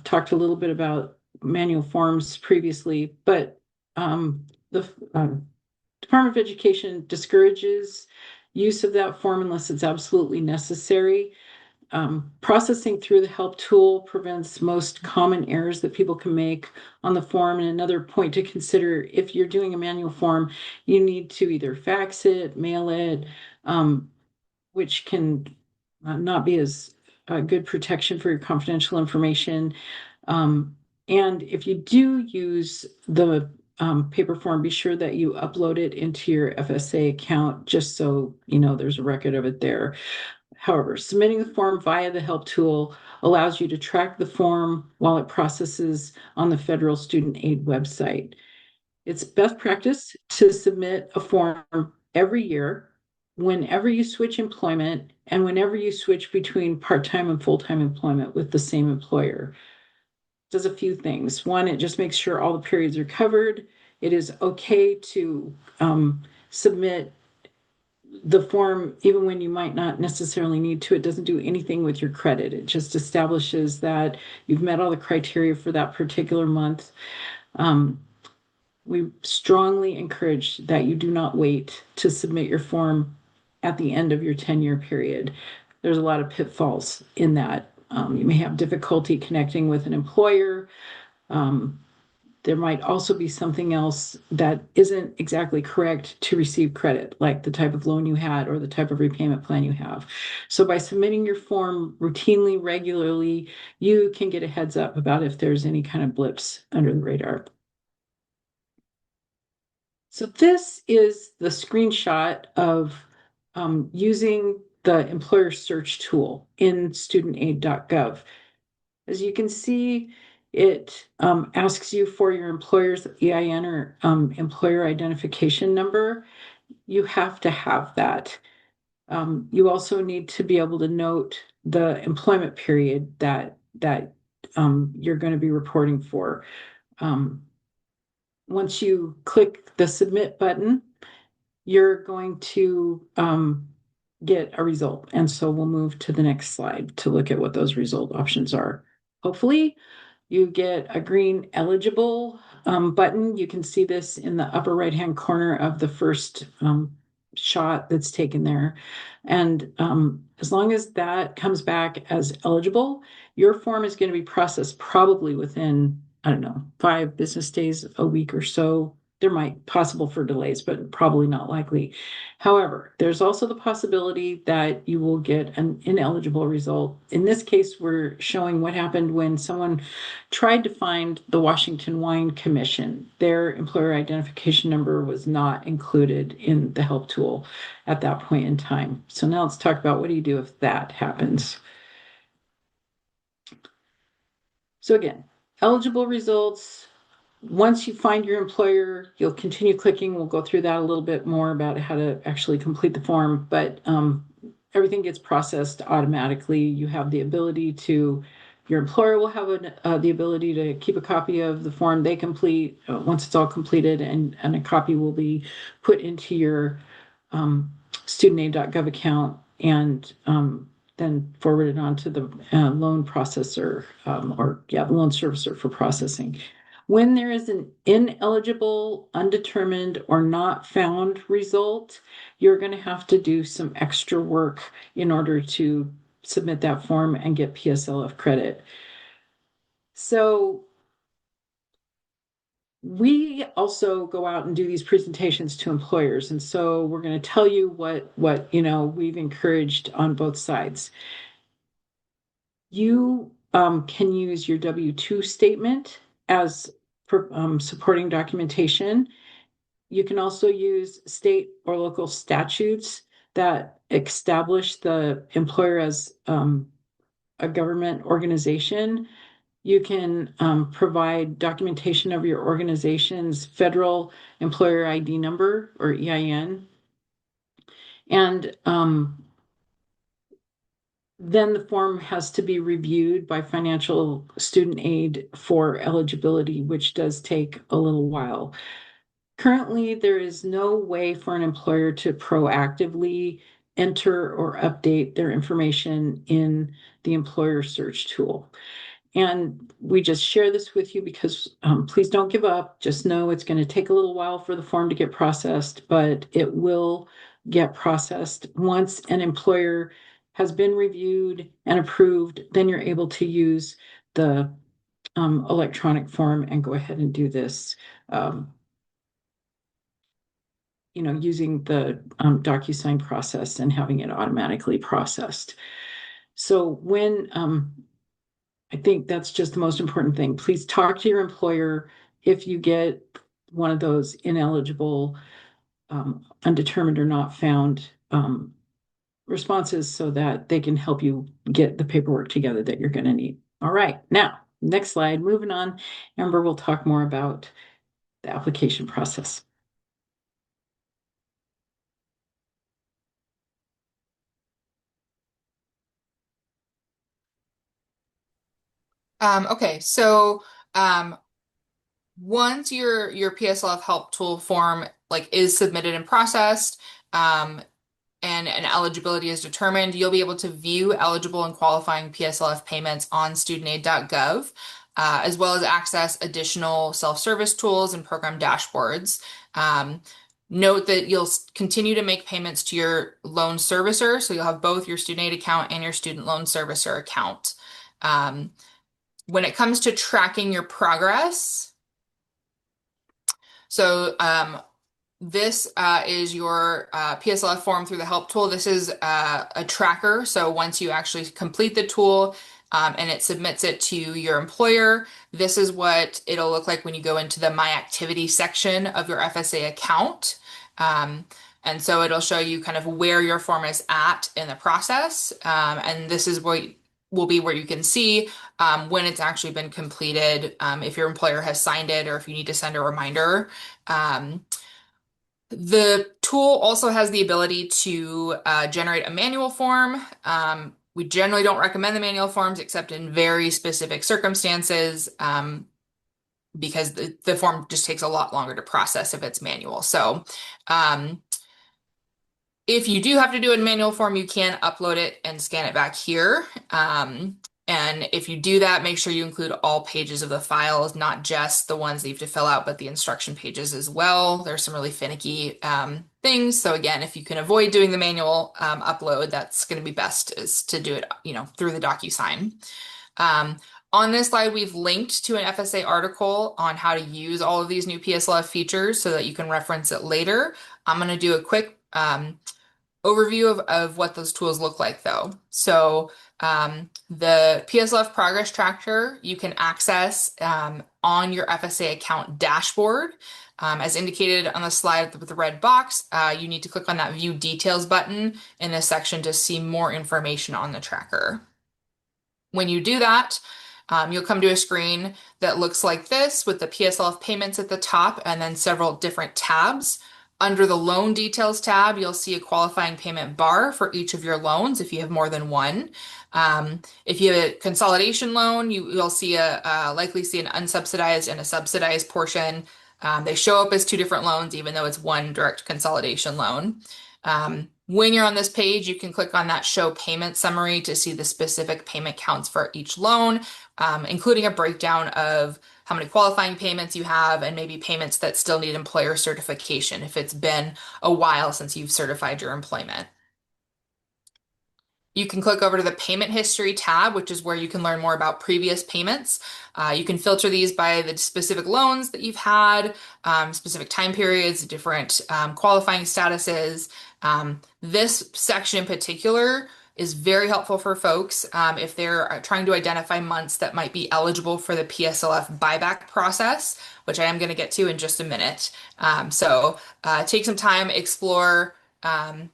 Talked a little bit about manual forms previously, but the Department of Education discourages use of that form unless it's absolutely necessary. Processing through the help tool prevents most common errors that people can make on the form. And another point to consider, if you're doing a manual form, you need to either fax it, mail it, which can not be as good protection for your confidential information. And if you do use the paper form, be sure that you upload it into your FSA account just so you know there's a record of it there. However, submitting the form via the help tool allows you to track the form while it processes on the federal student aid website. It's best practice to submit a form every year whenever you switch employment and whenever you switch between part-time and full-time employment with the same employer. It does a few things. One, it just makes sure all the periods are covered. It is okay to submit the form even when you might not necessarily need to. It doesn't do anything with your credit. It just establishes that you've met all the criteria for that particular month. We strongly encourage that you do not wait to submit your form at the end of your 10-year period. There's a lot of pitfalls in that. You may have difficulty connecting with an employer. There might also be something else that isn't exactly correct to receive credit, like the type of loan you had or the type of repayment plan you have. So by submitting your form routinely, regularly, you can get a heads up about if there's any kind of blips under the radar. So this is the screenshot of using the employer search tool in Studentaid.gov. As you can see, it asks you for your employer's EIN or employer identification number. You have to have that. You also need to be able to note the employment period that you're going to be reporting for. Once you click the submit button, you're going to get a result. And so we'll move to the next slide to look at what those result options are. Hopefully you get a green eligible button. You can see this in the upper right-hand corner of the first shot that's taken there. And as long as that comes back as eligible, your form is going to be processed probably within, I don't know, 5 business days, a week or so. There might possible for delays, but probably not likely. However, there's also the possibility that you will get an ineligible result. In this case, we're showing what happened when someone tried to find the Washington Wine Commission. Their employer identification number was not included in the help tool at that point in time. So now let's talk about what do you do if that happens. So again, eligible results. Once you find your employer, you'll continue clicking. We'll go through that a little bit more about how to actually complete the form, but everything gets processed automatically. You have the ability to, your employer will have the ability to keep a copy of the form they complete once it's all completed, and a copy will be put into your Studentaid.gov account and then forwarded on to the loan processor the loan servicer for processing. When there is an ineligible, undetermined, or not found result, you're going to have to do some extra work in order to submit that form and get PSLF credit. So we also go out and do these presentations to employers. And so we're going to tell you what we've encouraged on both sides. You can use your W-2 statement as supporting documentation. You can also use state or local statutes that establish the employer as a government organization. You can provide documentation of your organization's federal employer ID number or EIN. And then the form has to be reviewed by financial student aid for eligibility, which does take a little while. Currently, there is no way for an employer to proactively enter or update their information in the employer search tool. And we just share this with you because please don't give up. Just know it's going to take a little while for the form to get processed, but it will get processed. Once an employer has been reviewed and approved, then you're able to use the electronic form and go ahead and do this, using the DocuSign process and having it automatically processed. So I think that's just the most important thing. Please talk to your employer if you get one of those ineligible, undetermined or not found responses so that they can help you get the paperwork together that you're going to need. All right, now, next slide, moving on. Amber will talk more about the application process. Okay, so once your PSLF help tool form is submitted and processed, and an eligibility is determined, you'll be able to view eligible and qualifying PSLF payments on Studentaid.gov, as well as access additional self-service tools and program dashboards. Note that you'll continue to make payments to your loan servicer, so you'll have both your student aid account and your student loan servicer account. When it comes to tracking your progress, so this is your PSLF form through the help tool. This is a tracker. So once you actually complete the tool and it submits it to your employer, this is what it'll look like when you go into the My Activity section of your FSA account. And so it'll show you kind of where your form is at in the process. And this is what will be where you can see when it's actually been completed, if your employer has signed it or if you need to send a reminder. The tool also has the ability to generate a manual form. We generally don't recommend the manual forms except in very specific circumstances because the form just takes a lot longer to process if it's manual. So if you do have to do a manual form, you can upload it and scan it back here. And if you do that, make sure you include all pages of the files, not just the ones that you have to fill out, but the instruction pages as well. There's some really finicky things. So again, if you can avoid doing the manual upload, that's going to be best is to do it, through the DocuSign. On this slide, we've linked to an FSA article on how to use all of these new PSLF features so that you can reference it later. I'm going to do a quick overview of what those tools look like though. So the PSLF progress tracker you can access on your FSA account dashboard. As indicated on the slide with the red box, you need to click on that View Details button in this section to see more information on the tracker. When you do that, you'll come to a screen that looks like this with the PSLF payments at the top and then several different tabs. Under the Loan Details tab, you'll see a qualifying payment bar for each of your loans if you have more than one. If you have a consolidation loan, you'll see likely see an unsubsidized and a subsidized portion. They show up as two different loans, even though it's one direct consolidation loan. When you're on this page, you can click on that Show Payment Summary to see the specific payment counts for each loan, including a breakdown of how many qualifying payments you have and maybe payments that still need employer certification if it's been a while since you've certified your employment. You can click over to the Payment History tab, which is where you can learn more about previous payments. You can filter these by the specific loans that you've had, specific time periods, different qualifying statuses. This section in particular is very helpful for folks if they're trying to identify months that might be eligible for the PSLF buyback process, which I am going to get to in just a minute. So take some time, explore, and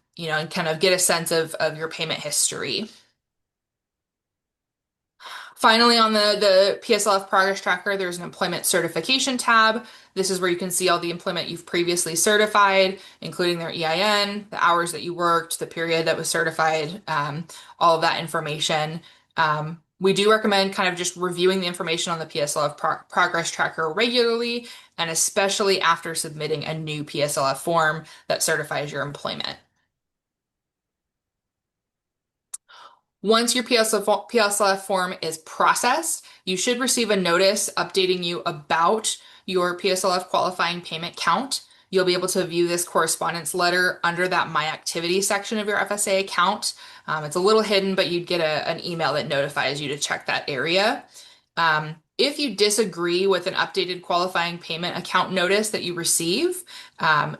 kind of get a sense of your payment history. Finally, on the PSLF progress tracker, there's an employment certification tab. This is where you can see all the employment you've previously certified, including their EIN, the hours that you worked, the period that was certified, all of that information. We do recommend kind of just reviewing the information on the PSLF progress tracker regularly, and especially after submitting a new PSLF form that certifies your employment. Once your PSLF form is processed, you should receive a notice updating you about your PSLF qualifying payment count. you'll be able to view this correspondence letter under that My Activity section of your FSA account. It's a little hidden, but you'd get an email that notifies you to check that area. If you disagree with an updated qualifying payment account notice that you receive,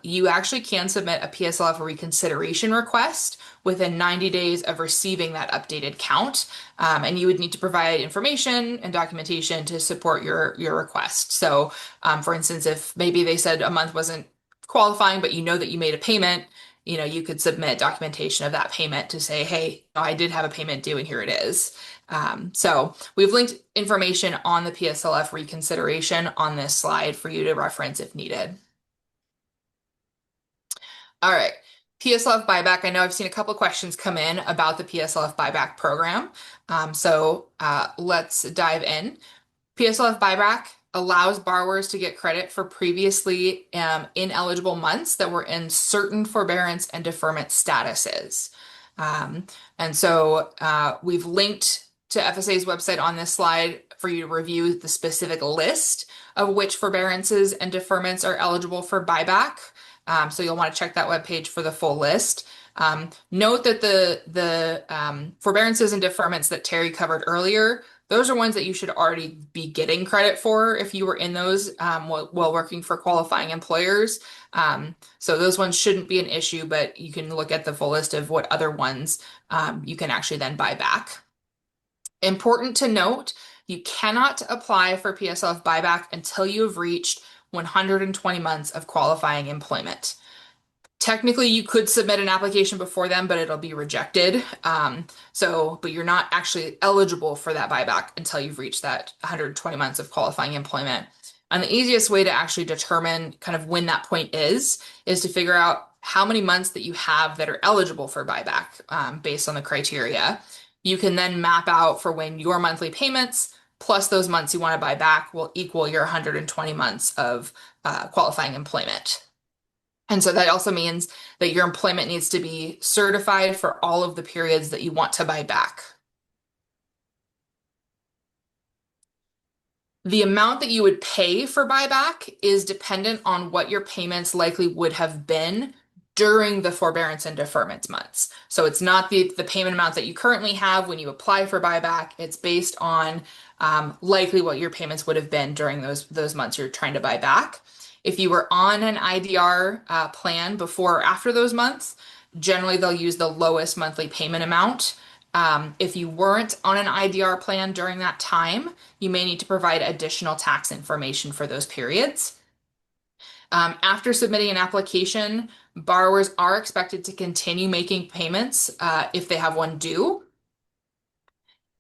you actually can submit a PSLF reconsideration request within 90 days of receiving that updated count. And you would need to provide information and documentation to support your request. So, for instance, if maybe they said a month wasn't qualifying, but you know that you made a payment, you could submit documentation of that payment to say, hey, I did have a payment due and here it is. So we've linked information on the PSLF reconsideration on this slide for you to reference if needed. All right, PSLF buyback. I know I've seen a couple questions come in about the PSLF buyback program. Let's dive in. PSLF buyback allows borrowers to get credit for previously ineligible months that were in certain forbearance and deferment statuses. We've linked to FSA's website on this slide for you to review the specific list of which forbearances and deferments are eligible for buyback. So you'll want to check that webpage for the full list. Note that the forbearances and deferments that Terry covered earlier, those are ones that you should already be getting credit for if you were in those while working for qualifying employers. So those ones shouldn't be an issue, but you can look at the full list of what other ones you can actually then buy back. Important to note, you cannot apply for PSLF buyback until you have reached 120 months of qualifying employment. Technically, you could submit an application before then, but it'll be rejected. But you're not actually eligible for that buyback until you've reached that 120 months of qualifying employment. And the easiest way to actually determine kind of when that point is to figure out how many months that you have that are eligible for buyback based on the criteria. You can then map out for when your monthly payments plus those months you want to buy back will equal your 120 months of qualifying employment. And so that also means that your employment needs to be certified for all of the periods that you want to buy back. The amount that you would pay for buyback is dependent on what your payments likely would have been during the forbearance and deferment months. So it's not the payment amount that you currently have when you apply for buyback. It's based on likely what your payments would have been during those months you're trying to buy back. If you were on an IDR plan before or after those months, generally they'll use the lowest monthly payment amount. If you weren't on an IDR plan during that time, you may need to provide additional tax information for those periods. After submitting an application, borrowers are expected to continue making payments if they have one due.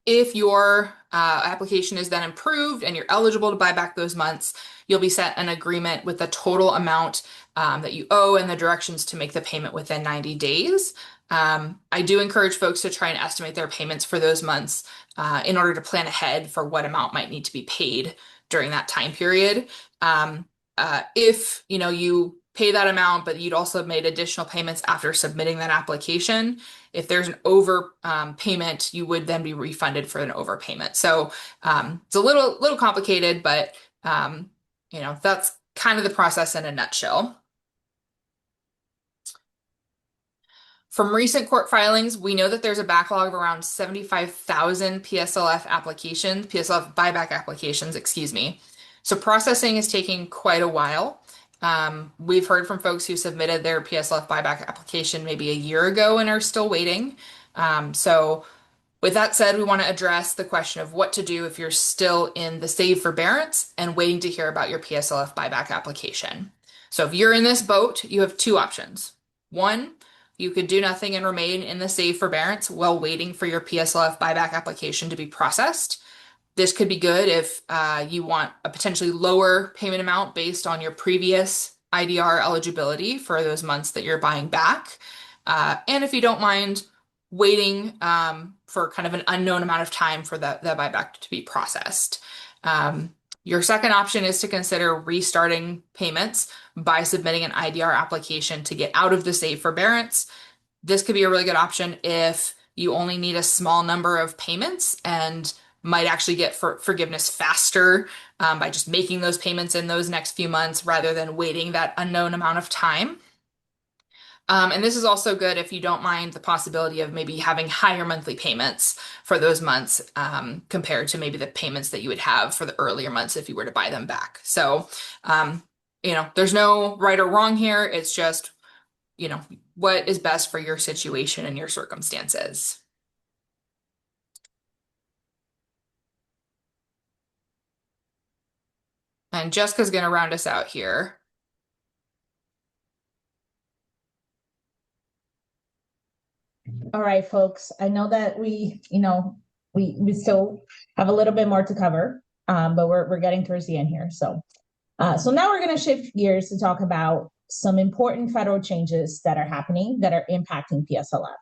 If your application is then approved and you're eligible to buy back those months, you'll be set an agreement with the total amount that you owe and the directions to make the payment within 90 days. I do encourage folks to try and estimate their payments for those months in order to plan ahead for what amount might need to be paid during that time period. If you pay that amount, but you'd also made additional payments after submitting that application, if there's an overpayment, you would then be refunded for an overpayment. So it's a little complicated, but that's kind of the process in a nutshell. From recent court filings, we know that there's a backlog of around 75,000 PSLF applications, PSLF buyback applications, excuse me. So processing is taking quite a while. We've heard from folks who submitted their PSLF buyback application maybe a year ago and are still waiting. So with that said, we want to address the question of what to do if you're still in the save forbearance and waiting to hear about your PSLF buyback application. So if you're in this boat, you have two options. One, you could do nothing and remain in the save forbearance while waiting for your PSLF buyback application to be processed. This could be good if you want a potentially lower payment amount based on your previous IDR eligibility for those months that you're buying back. And if you don't mind waiting for kind of an unknown amount of time for that buyback to be processed. Your second option is to consider restarting payments by submitting an IDR application to get out of the save forbearance. This could be a really good option if you only need a small number of payments and might actually get forgiveness faster by just making those payments in those next few months rather than waiting that unknown amount of time. And this is also good if you don't mind the possibility of maybe having higher monthly payments for those months compared to maybe the payments that you would have for the earlier months if you were to buy them back. So, there's no right or wrong here. It's just, what is best for your situation and your circumstances. And Jessica's going to round us out here. All right, folks. I know that we still have a little bit more to cover, but we're getting towards the end here. So now we're going to shift gears to talk about some important federal changes that are happening that are impacting PSLF.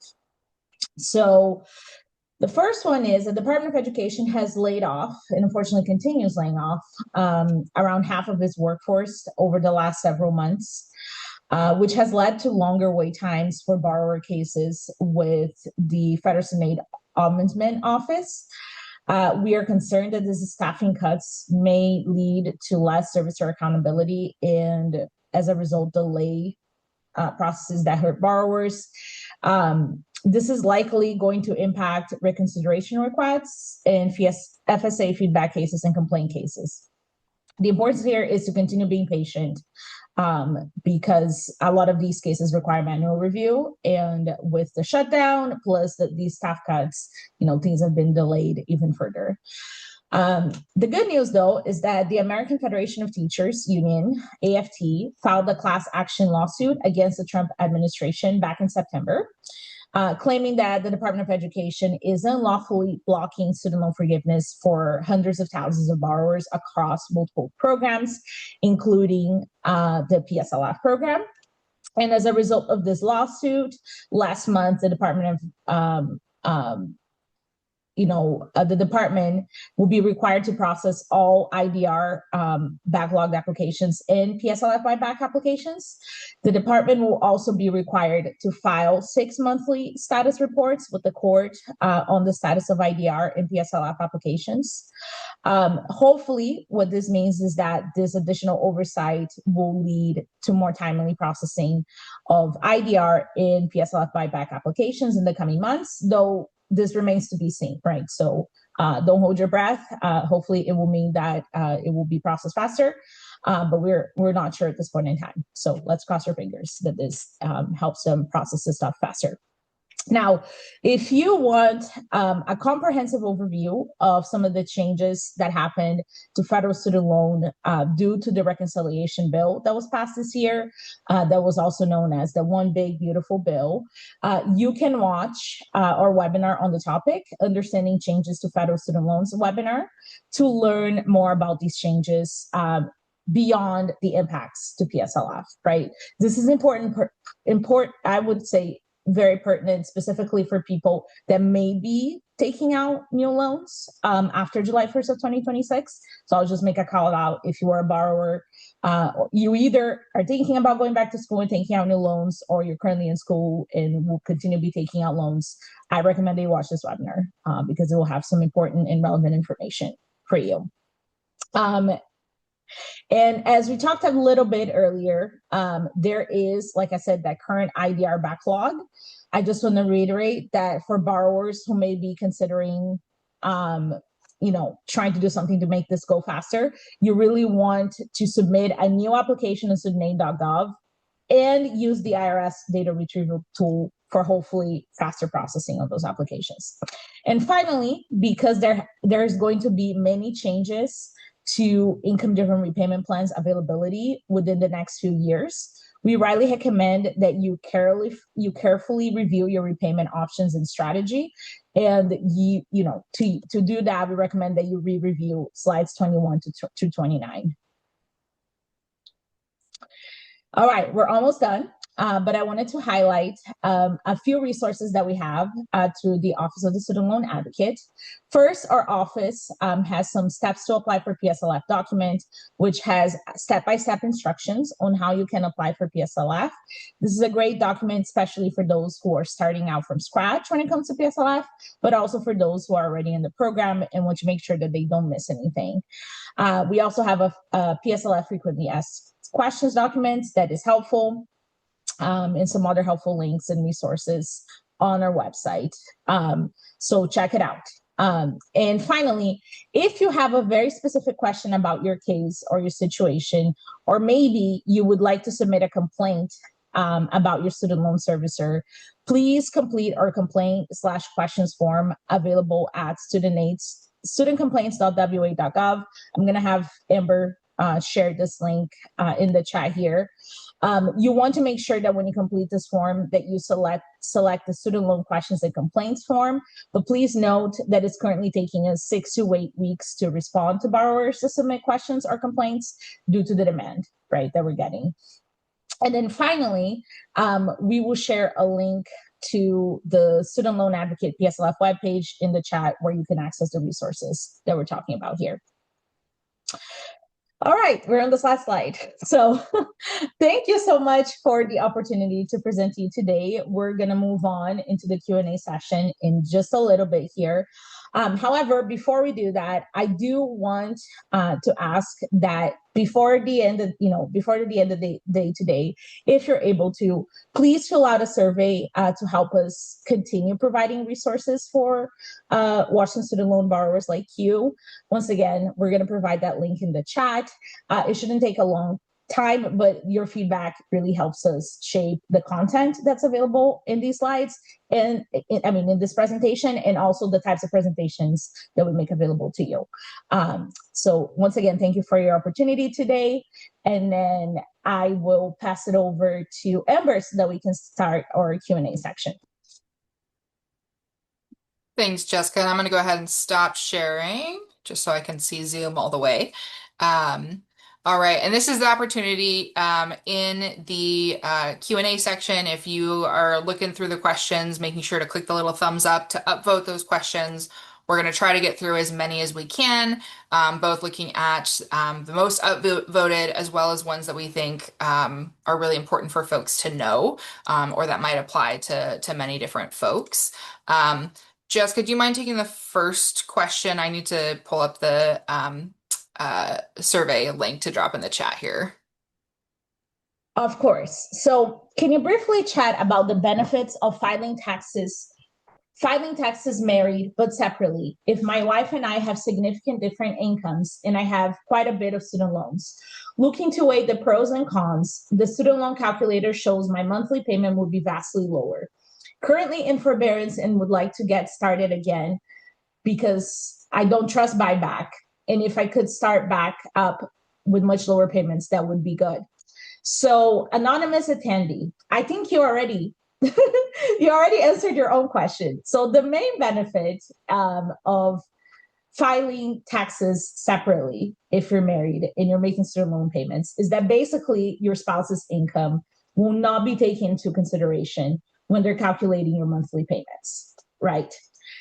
So the first one is the Department of Education has laid off, and unfortunately continues laying off, around half of its workforce over the last several months, which has led to longer wait times for borrower cases with the Federal Student Aid Ombudsman Office. We are concerned that these staffing cuts may lead to less servicer accountability and, as a result, delay processes that hurt borrowers. This is likely going to impact reconsideration requests and FSA feedback cases and complaint cases. The importance here is to continue being patient because a lot of these cases require manual review, and with the shutdown plus these staff cuts, things have been delayed even further. The good news, though, is that the American Federation of Teachers Union, AFT, filed a class action lawsuit against the Trump administration back in September, claiming that the Department of Education is unlawfully blocking student loan forgiveness for hundreds of thousands of borrowers across multiple programs, including the PSLF program. And as a result of this lawsuit, last month, the Department of the department will be required to process all IDR backlogged applications and PSLF buyback applications. The department will also be required to file 6 monthly status reports with the court on the status of IDR and PSLF applications. Hopefully, what this means is that this additional oversight will lead to more timely processing of IDR and PSLF buyback applications in the coming months, though this remains to be seen, right? So don't hold your breath. Hopefully it will mean that it will be processed faster, but we're not sure at this point in time. So let's cross our fingers that this helps them process this stuff faster. Now, if you want a comprehensive overview of some of the changes that happened to federal student loan due to the reconciliation bill that was passed this year, that was also known as the One Big Beautiful Bill, you can watch our webinar on the topic, Understanding Changes to Federal Student Loans webinar, to learn more about these changes beyond the impacts to PSLF, right? This is important, I would say, very pertinent, specifically for people that may be taking out new loans after July 1st of 2026. So I'll just make a call out. If you are a borrower, you either are thinking about going back to school and taking out new loans, or you're currently in school and will continue to be taking out loans, I recommend that you watch this webinar because it will have some important and relevant information for you. And as we talked a little bit earlier, there is, like I said, that current IDR backlog. I just want to reiterate that for borrowers who may be considering, trying to do something to make this go faster, you really want to submit a new application to Studentaid.gov and use the IRS data retrieval tool for hopefully faster processing of those applications. And finally, because there's going to be many changes to income different repayment plans availability within the next few years, we highly recommend that you carefully review your repayment options and strategy. And to do that, we recommend that you re-review slides 21 to 29. All right, we're almost done. but I wanted to highlight a few resources that we have through the Office of the Student Loan Advocate. First, our office has some steps to apply for PSLF document, which has step-by-step instructions on how you can apply for PSLF. This is a great document, especially for those who are starting out from scratch when it comes to PSLF, but also for those who are already in the program and want to make sure that they don't miss anything. We also have a PSLF frequently asked questions document that is helpful, and some other helpful links and resources on our website. So check it out. And finally, if you have a very specific question about your case or your situation, or maybe you would like to submit a complaint about your student loan servicer, please complete our complaint/questions form available at studentcomplaints.wa.gov. I'm going to have Amber share this link in the chat here. You want to make sure that when you complete this form that you select the student loan questions and complaints form, but please note that it's currently taking us 6 to 8 weeks to respond to borrowers to submit questions or complaints due to the demand, right, that we're getting. And then finally, we will share a link to the Student Loan Advocate PSLF webpage in the chat where you can access the resources that we're talking about here. All right, we're on this last slide. So thank you so much for the opportunity to present to you today. We're going to move on into the Q&A session in just a little bit here. However, before we do that, I do want to ask that before the end of the day today, if you're able to, please fill out a survey to help us continue providing resources for Washington student loan borrowers like you. Once again, we're going to provide that link in the chat. It shouldn't take a long time, but your feedback really helps us shape the content that's available in these slides and in this presentation, and also the types of presentations that we make available to you. So once again, thank you for your opportunity today. And then I will pass it over to Amber so that we can start our Q&A section. Thanks, Jessica. And I'm going to go ahead and stop sharing just so I can see Zoom all the way. All right, and this is the opportunity in the Q&A section. If you are looking through the questions, making sure to click the little thumbs up to upvote those questions. We're going to try to get through as many as we can, both looking at the most upvoted as well as ones that we think are really important for folks to know, or that might apply to many different folks. Jessica, do you mind taking the first question? I need to pull up the survey link to drop in the chat here. Of course. So can you briefly chat about the benefits of filing taxes married but separately? If my wife and I have significant different incomes and I have quite a bit of student loans, looking to weigh the pros and cons, the student loan calculator shows my monthly payment would be vastly lower. Currently in forbearance and would like to get started again because I don't trust buyback. And if I could start back up with much lower payments, that would be good. So anonymous attendee, I think you already answered your own question. So the main benefit of filing taxes separately, if you're married and you're making student loan payments, is that basically your spouse's income will not be taken into consideration when they're calculating your monthly payments, right?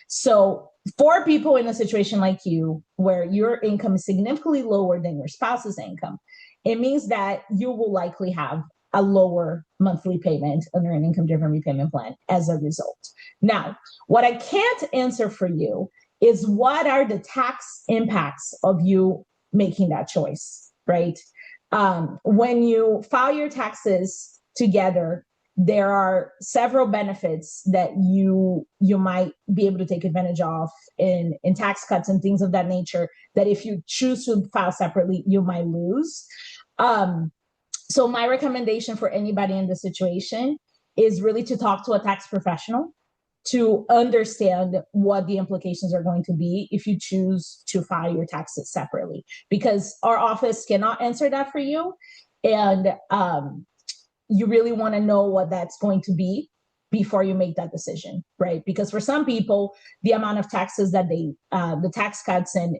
So for people in a situation like you, where your income is significantly lower than your spouse's income, it means that you will likely have a lower monthly payment under an income-driven repayment plan as a result. Now, what I can't answer for you is what are the tax impacts of you making that choice, right? When you file your taxes together, there are several benefits that you might be able to take advantage of in tax cuts and things of that nature that if you choose to file separately, you might lose. So my recommendation for anybody in this situation is really to talk to a tax professional to understand what the implications are going to be if you choose to file your taxes separately, because our office cannot answer that for you. And you really want to know what that's going to be before you make that decision, right? Because for some people, the amount of taxes that the tax cuts and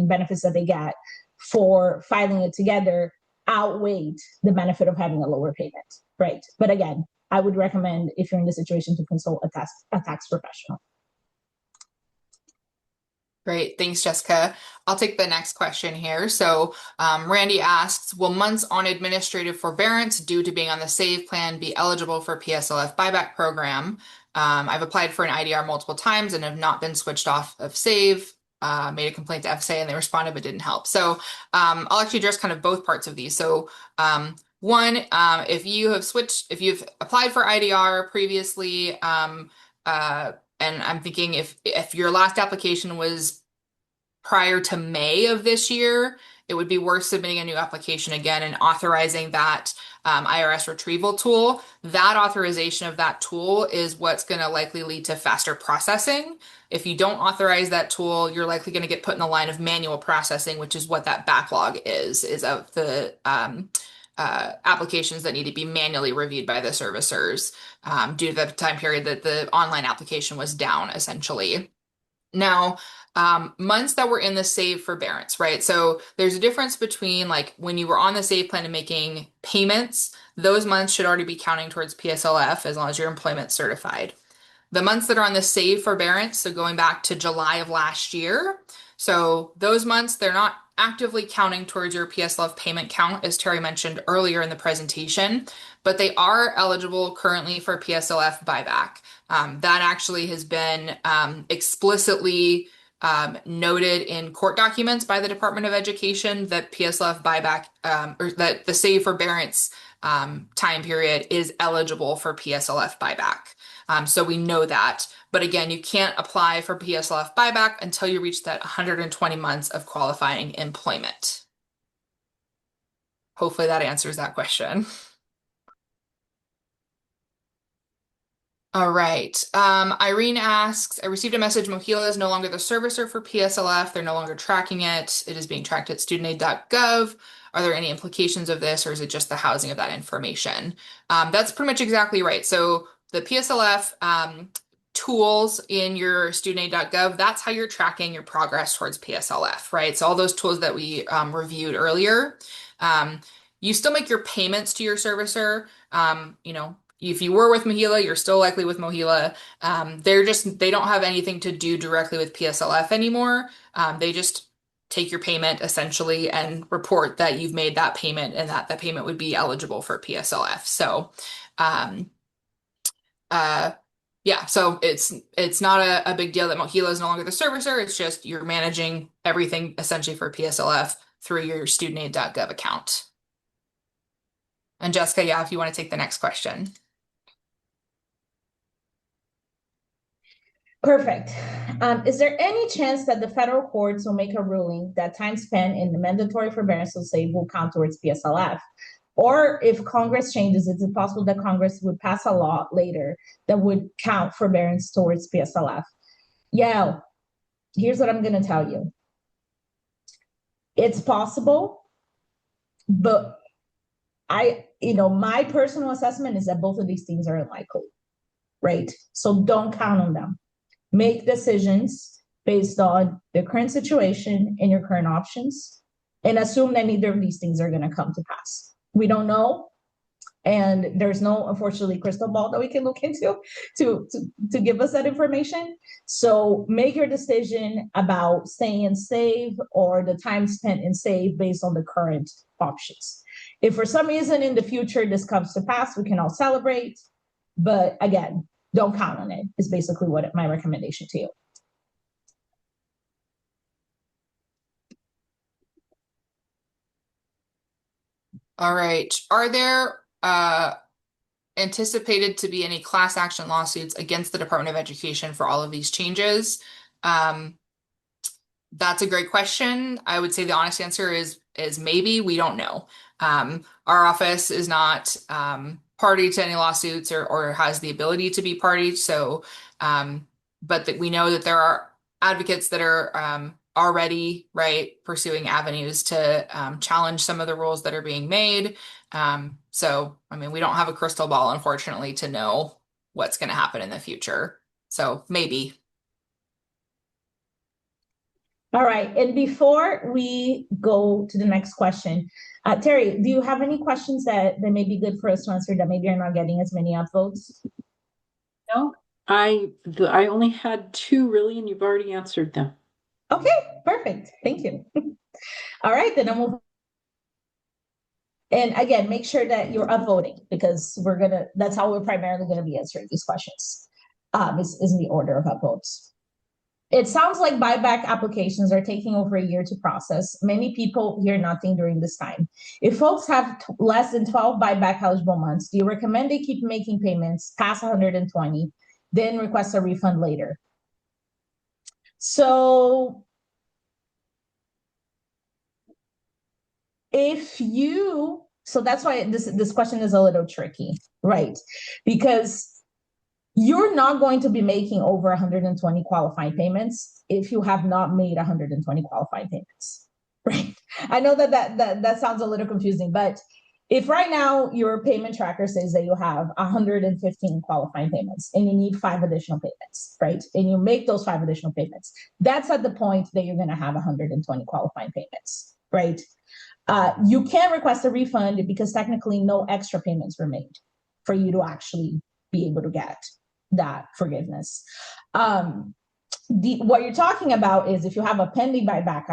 benefits that they get for filing it together outweighed the benefit of having a lower payment, right? But again, I would recommend, if you're in the situation, to consult a tax professional. Great. Thanks, Jessica. I'll take the next question here. So Randy asks, will months on administrative forbearance due to being on the SAVE plan be eligible for PSLF buyback program? I've applied for an IDR multiple times and have not been switched off of SAVE. Made a complaint to FSA and they responded but didn't help. So I'll actually address kind of both parts of these. So one, if you've applied for IDR previously, and I'm thinking if your last application was prior to May of this year, it would be worth submitting a new application again and authorizing that IRS retrieval tool. That authorization of that tool is what's going to likely lead to faster processing. If you don't authorize that tool, you're likely going to get put in the line of manual processing, which is what that backlog is of the applications that need to be manually reviewed by the servicers due to the time period that the online application was down, essentially. Now, months that were in the SAVE forbearance, right? So there's a difference between like when you were on the SAVE plan and making payments, those months should already be counting towards PSLF as long as you're employment certified. The months that are on the SAVE forbearance, so going back to July of last year, so those months, they're not actively counting towards your PSLF payment count, as Terry mentioned earlier in the presentation, but they are eligible currently for PSLF buyback. That actually has been explicitly noted in court documents by the Department of Education that PSLF buyback, or that the SAVE forbearance time period is eligible for PSLF buyback. So we know that. But again, you can't apply for PSLF buyback until you reach that 120 months of qualifying employment. Hopefully that answers that question. All right. Irene asks, I received a message Mohila is no longer the servicer for PSLF. They're no longer tracking it. It is being tracked at Studentaid.gov. Are there any implications of this, or is it just the housing of that information? That's pretty much exactly right. So the PSLF tools in your Studentaid.gov, that's how you're tracking your progress towards PSLF, right? So all those tools that we reviewed earlier, you still make your payments to your servicer. If you were with Mohila, you're still likely with Mohila. They don't have anything to do directly with PSLF anymore. They just take your payment essentially and report that you've made that payment and that the payment would be eligible for PSLF. So, yeah, so it's not a big deal that Mohila is no longer the servicer. It's just you're managing everything essentially for PSLF through your Studentaid.gov account. And Jessica, yeah, if you want to take the next question. Perfect. Is there any chance that the federal courts will make a ruling that time spent in the mandatory forbearance of SAVE will count towards PSLF? Or if Congress changes, is it possible that Congress would pass a law later that would count forbearance towards PSLF? Yeah, here's what I'm going to tell you. It's possible, but my personal assessment is that both of these things are unlikely, right? So don't count on them. Make decisions based on the current situation and your current options, and assume that neither of these things are going to come to pass. We don't know, and there's no, unfortunately, crystal ball that we can look into to give us that information. So make your decision about staying in SAVE or the time spent in SAVE based on the current options. If for some reason in the future this comes to pass, we can all celebrate, but again, don't count on it, is basically what my recommendation to you. All right. Are there anticipated to be any class action lawsuits against the Department of Education for all of these changes? That's a great question. I would say the honest answer is maybe. We don't know. Our office is not party to any lawsuits or has the ability to be party. So, but that we know that there are advocates that are already, right, pursuing avenues to challenge some of the rules that are being made. So, I mean, we don't have a crystal ball, unfortunately, to know what's going to happen in the future. So maybe. All right. And before we go to the next question, Terry, do you have any questions that may be good for us to answer that maybe are not getting as many upvotes? No, I only had two really, and you've already answered them. Okay, perfect. Thank you. All right, then I'm moving. And again, make sure that you're upvoting because that's how we're primarily gonna be answering these questions. Is in the order of upvotes. It sounds like buyback applications are taking over a year to process. Many people hear nothing during this time. If folks have less than 12 buyback eligible months, do you recommend they keep making payments past 120, then request a refund later? So that's why this question is a little tricky, right? Because you're not going to be making over 120 qualifying payments if you have not made 120 qualifying payments, right? I know that sounds a little confusing, but if right now your payment tracker says that you have 115 qualifying payments and you need 5 additional payments, right? And you make those 5 additional payments, that's at the point that you're going to have 120 qualifying payments, right? You can request a refund because technically no extra payments were made for you to actually be able to get that forgiveness. What you're talking about is if you have a pending buyback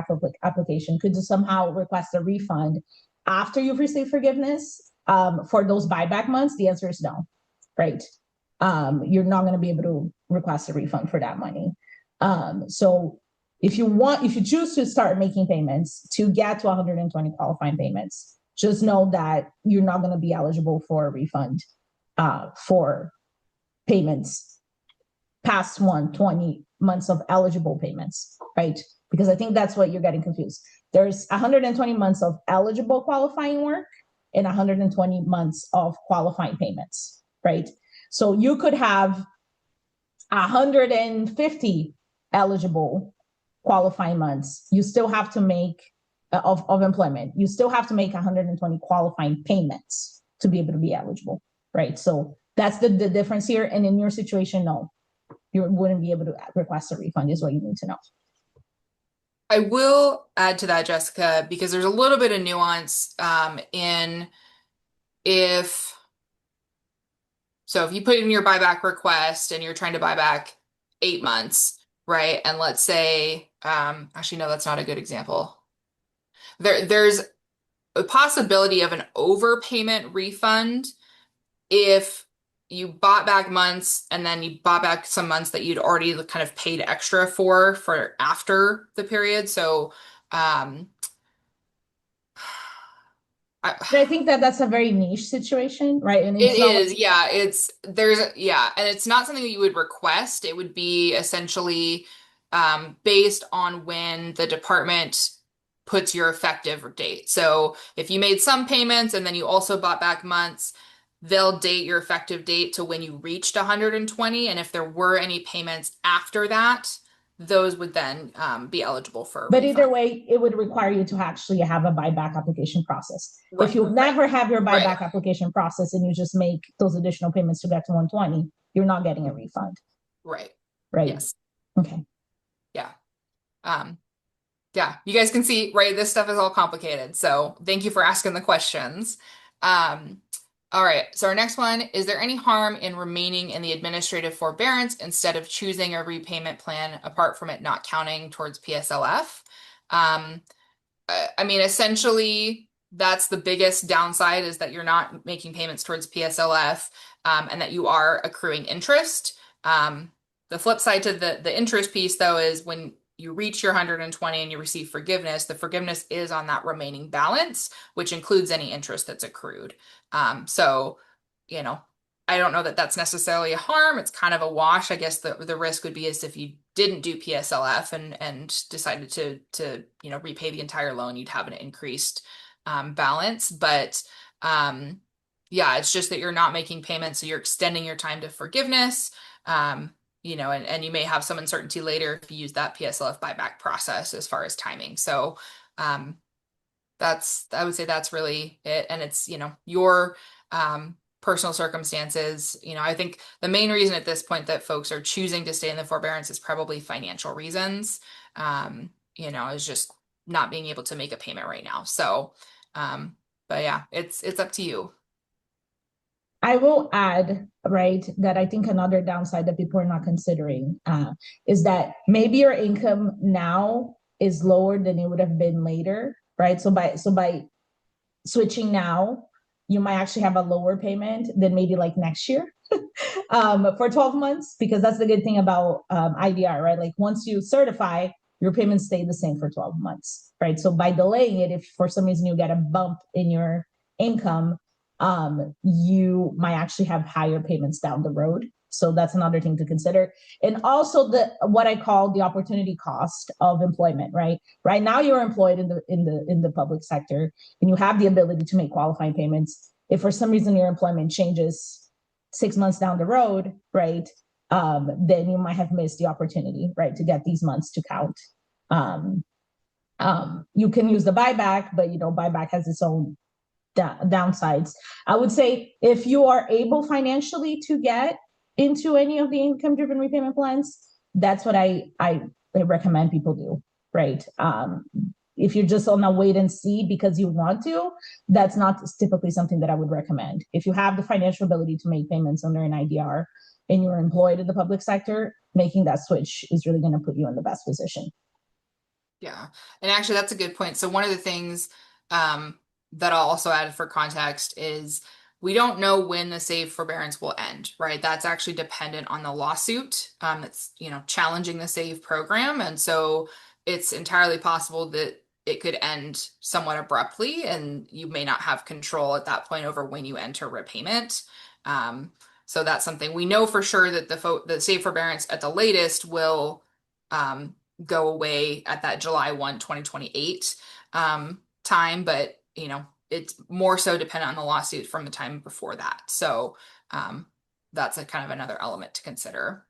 application, could you somehow request a refund after you've received forgiveness for those buyback months? The answer is no, right? You're not going to be able to request a refund for that money. So if you choose to start making payments to get to 120 qualifying payments, just know that you're not going to be eligible for a refund for payments past 120 months of eligible payments, right? Because I think that's what you're getting confused. There's 120 months of eligible qualifying work and 120 months of qualifying payments, right? So you could have 150 eligible qualifying months. You still have to make of employment. You still have to make 120 qualifying payments to be able to be eligible, right? So that's the difference here. And in your situation, no, you wouldn't be able to request a refund is what you need to know. I will add to that, Jessica, because there's a little bit of nuance in if so if you put in your buyback request and you're trying to buy back 8 months, right? And let's say, actually, no, that's not a good example. There's a possibility of an overpayment refund if you bought back months and then you bought back some months that you'd already kind of paid extra for after the period. So, But I think that that's a very niche situation, right? And it it's not like is, yeah. And it's not something that you would request. It would be essentially based on when the department puts your effective date. So if you made some payments and then you also bought back months, they'll date your effective date to when you reached 120. And if there were any payments after that, those would then be eligible for a but either refund. way, it would require you to actually have a buyback application process. If Right, you never have your right, buyback application process and you just make those additional payments to get to 120, you're not getting a refund, right. right? Yes. Okay. Yeah. Um, Yeah, you guys can see, right? This stuff is all complicated. So thank you for asking the questions. Um, all right. So our next one, is there any harm in remaining in the administrative forbearance instead of choosing a repayment plan apart from it not counting towards PSLF? Um, I mean, essentially, that's the biggest downside is that you're not making payments towards PSLF, and that you are accruing interest. The flip side to the interest piece, though, is when you reach your 120 and you receive forgiveness, the forgiveness is on that remaining balance, which includes any interest that's accrued. So, you know, I don't know that that's necessarily a harm. It's kind of a wash. I guess the risk would be is if you didn't do PSLF and decided to repay the entire loan, you'd have an increased balance. But yeah, it's just that you're not making payments, so you're extending your time to forgiveness. And you may have some uncertainty later if you use that PSLF buyback process as far as timing. So um, I would say that's really it. And it's, your personal circumstances. I think the main reason at this point that folks are choosing to stay in the forbearance is probably financial reasons. is just not being able to make a payment right now. So, but yeah, it's up to you. I will add, right, that I think another downside that people are not considering is that maybe your income now is lower than it would have been later, right? So by switching now, you might actually have a lower payment than maybe like next year for 12 months, because that's the good thing about IDR, right? Like once you certify, your payments stay the same for 12 months, right? So by delaying it, if for some reason you get a bump in your income, you might actually have higher payments down the road. So that's another thing to consider. And also the what I call the opportunity cost of employment, right? Right now you're employed in the public sector and you have the ability to make qualifying payments. If for some reason your employment changes 6 months down the road, right, then you might have missed the opportunity, right, to get these months to count. Um, you can use the buyback, but buyback has its own downsides. I would say if you are able financially to get into any of the income-driven repayment plans, that's what I recommend people do, right? If you're just on a wait and see because you want to, that's not typically something that I would recommend. If you have the financial ability to make payments under an IDR and you're employed in the public sector, making that switch is really going to put you in the best position. Yeah. And actually, that's a good point. So one of the things that I'll also add for context is we don't know when the SAVE forbearance will end, right? That's actually dependent on the lawsuit that's, challenging the SAVE program. And so it's entirely possible that it could end somewhat abruptly, and you may not have control at that point over when you enter repayment. So that's something we know for sure, that the SAVE forbearance at the latest will go away at that July 1, 2028 time, but it's more so dependent on the lawsuit from the time before that. So that's a kind of another element to consider.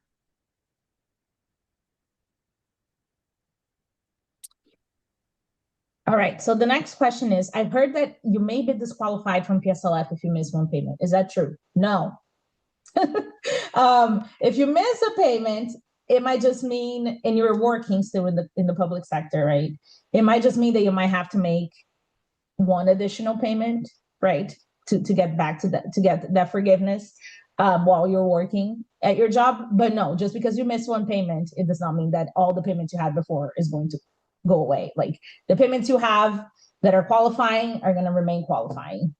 All right. So the next question is, I've heard that you may be disqualified from PSLF if you miss one payment. Is that true? No. If you miss a payment, it might just mean, and you're working still in the public sector, right? It might just mean that you might have to make one additional payment, right? To get back to get that forgiveness while you're working at your job. But no, just because you miss one payment, it does not mean that all the payments you had before is going to go away. Like the payments you have that are qualifying are going to remain qualifying,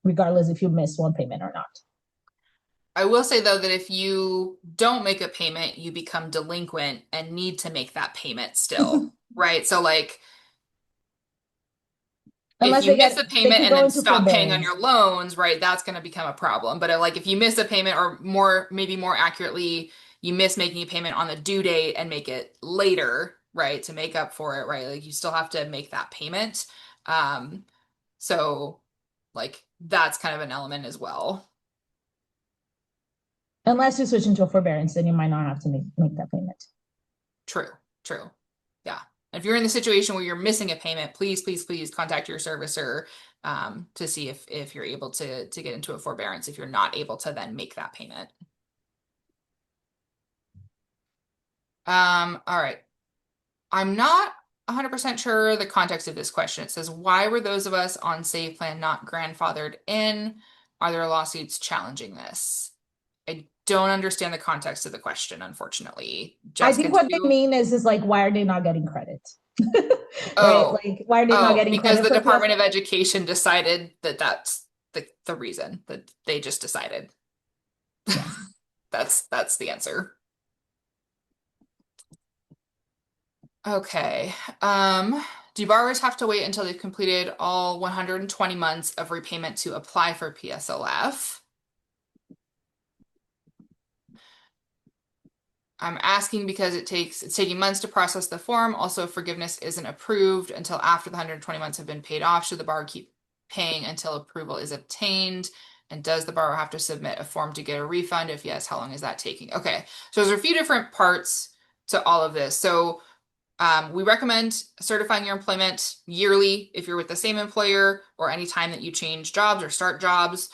regardless if you miss one payment or not. I will say though that if you don't make a payment, you become delinquent and need to make that payment still, right? So like if Unless you miss a they payment could and go then into stop paying on forbearance. your loans, right, that's going to become a problem. But like if you miss a payment, or maybe more accurately, you miss making a payment on the due date and make it later, right, to make up for it, right? Like you still have to make that payment. Um, so like that's kind of an element as well. Unless you switch into a forbearance, then you might not have to make that payment. True, true. Yeah. If you're in the situation where you're missing a payment, please, please, please contact your servicer to see if you're able to get into a forbearance if you're not able to then make that payment. All right. I'm not 100% sure the context of this question. It says, why were those of us on Save Plan not grandfathered in? Are there lawsuits challenging this? I don't understand the context of the question, unfortunately. I Jessica, think do what they you? mean is like, why are they not getting credit? Right? Oh, Like, why are they not oh, getting because credit the for Department of PSL? Education decided that that's the reason, that they just decided. Yes. That's the answer. Okay. Do borrowers have to wait until they've completed all 120 months of repayment to apply for PSLF? I'm asking because it's taking months to process the form. Also, forgiveness isn't approved until after the 120 months have been paid off. Should the borrower keep paying until approval is obtained? And does the borrower have to submit a form to get a refund? If yes, how long is that taking? Okay, so there's a few different parts to all of this. So we recommend certifying your employment yearly if you're with the same employer, or any time that you change jobs or start jobs,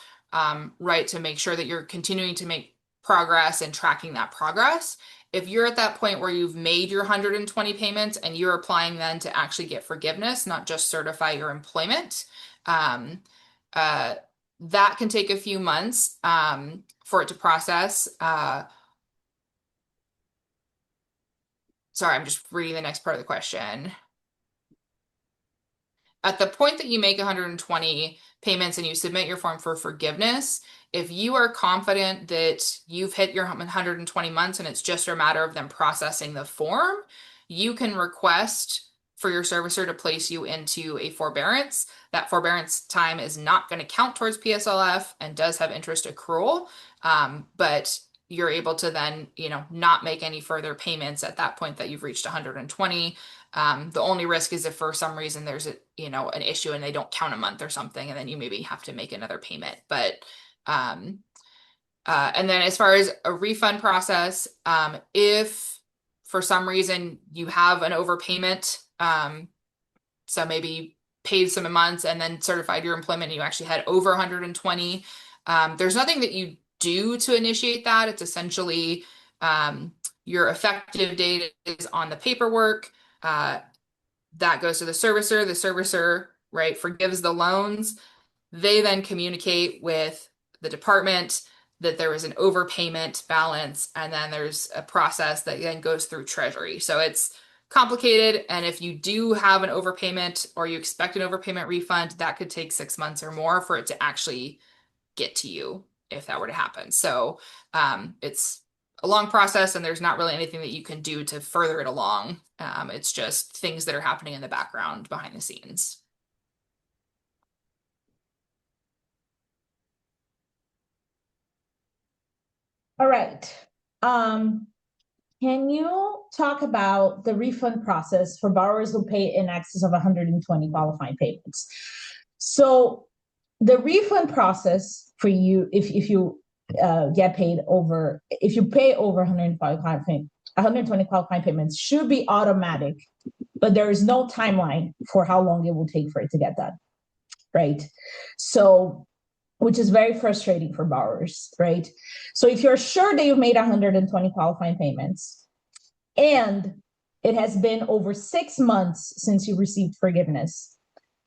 right, to make sure that you're continuing to make progress and tracking that progress. If you're at that point where you've made your 120 payments and you're applying then to actually get forgiveness, not just certify your employment, um, uh, that can take a few months for it to process. Sorry, I'm just reading the next part of the question. At the point that you make 120 payments and you submit your form for forgiveness, if you are confident that you've hit your 120 months and it's just a matter of them processing the form, you can request for your servicer to place you into a forbearance. That forbearance time is not going to count towards PSLF and does have interest accrual, but you're able to then, not make any further payments at that point that you've reached 120. The only risk is if for some reason there's an issue and they don't count a month or something, and then you maybe have to make another payment. But and then as far as a refund process, if for some reason you have an overpayment, so maybe you paid some months and then certified your employment and you actually had over 120, there's nothing that you do to initiate that. It's essentially your effective date is on the paperwork. That goes to the servicer. The servicer, right, forgives the loans. They then communicate with the department that there was an overpayment balance, and then there's a process that then goes through Treasury. So it's complicated, and if you do have an overpayment or you expect an overpayment refund, that could take 6 months or more for it to actually get to you if that were to happen. So it's a long process, and there's not really anything that you can do to further it along. It's just things that are happening in the background behind the scenes. All right. Can you talk about the refund process for borrowers who pay in excess of 120 qualifying payments? So the refund process for you, if you get paid over, if you pay over 120 qualifying payments, should be automatic, but there is no timeline for how long it will take for it to get done, right? So, which is very frustrating for borrowers, right? So if you're sure that you've made 120 qualifying payments and it has been over 6 months since you received forgiveness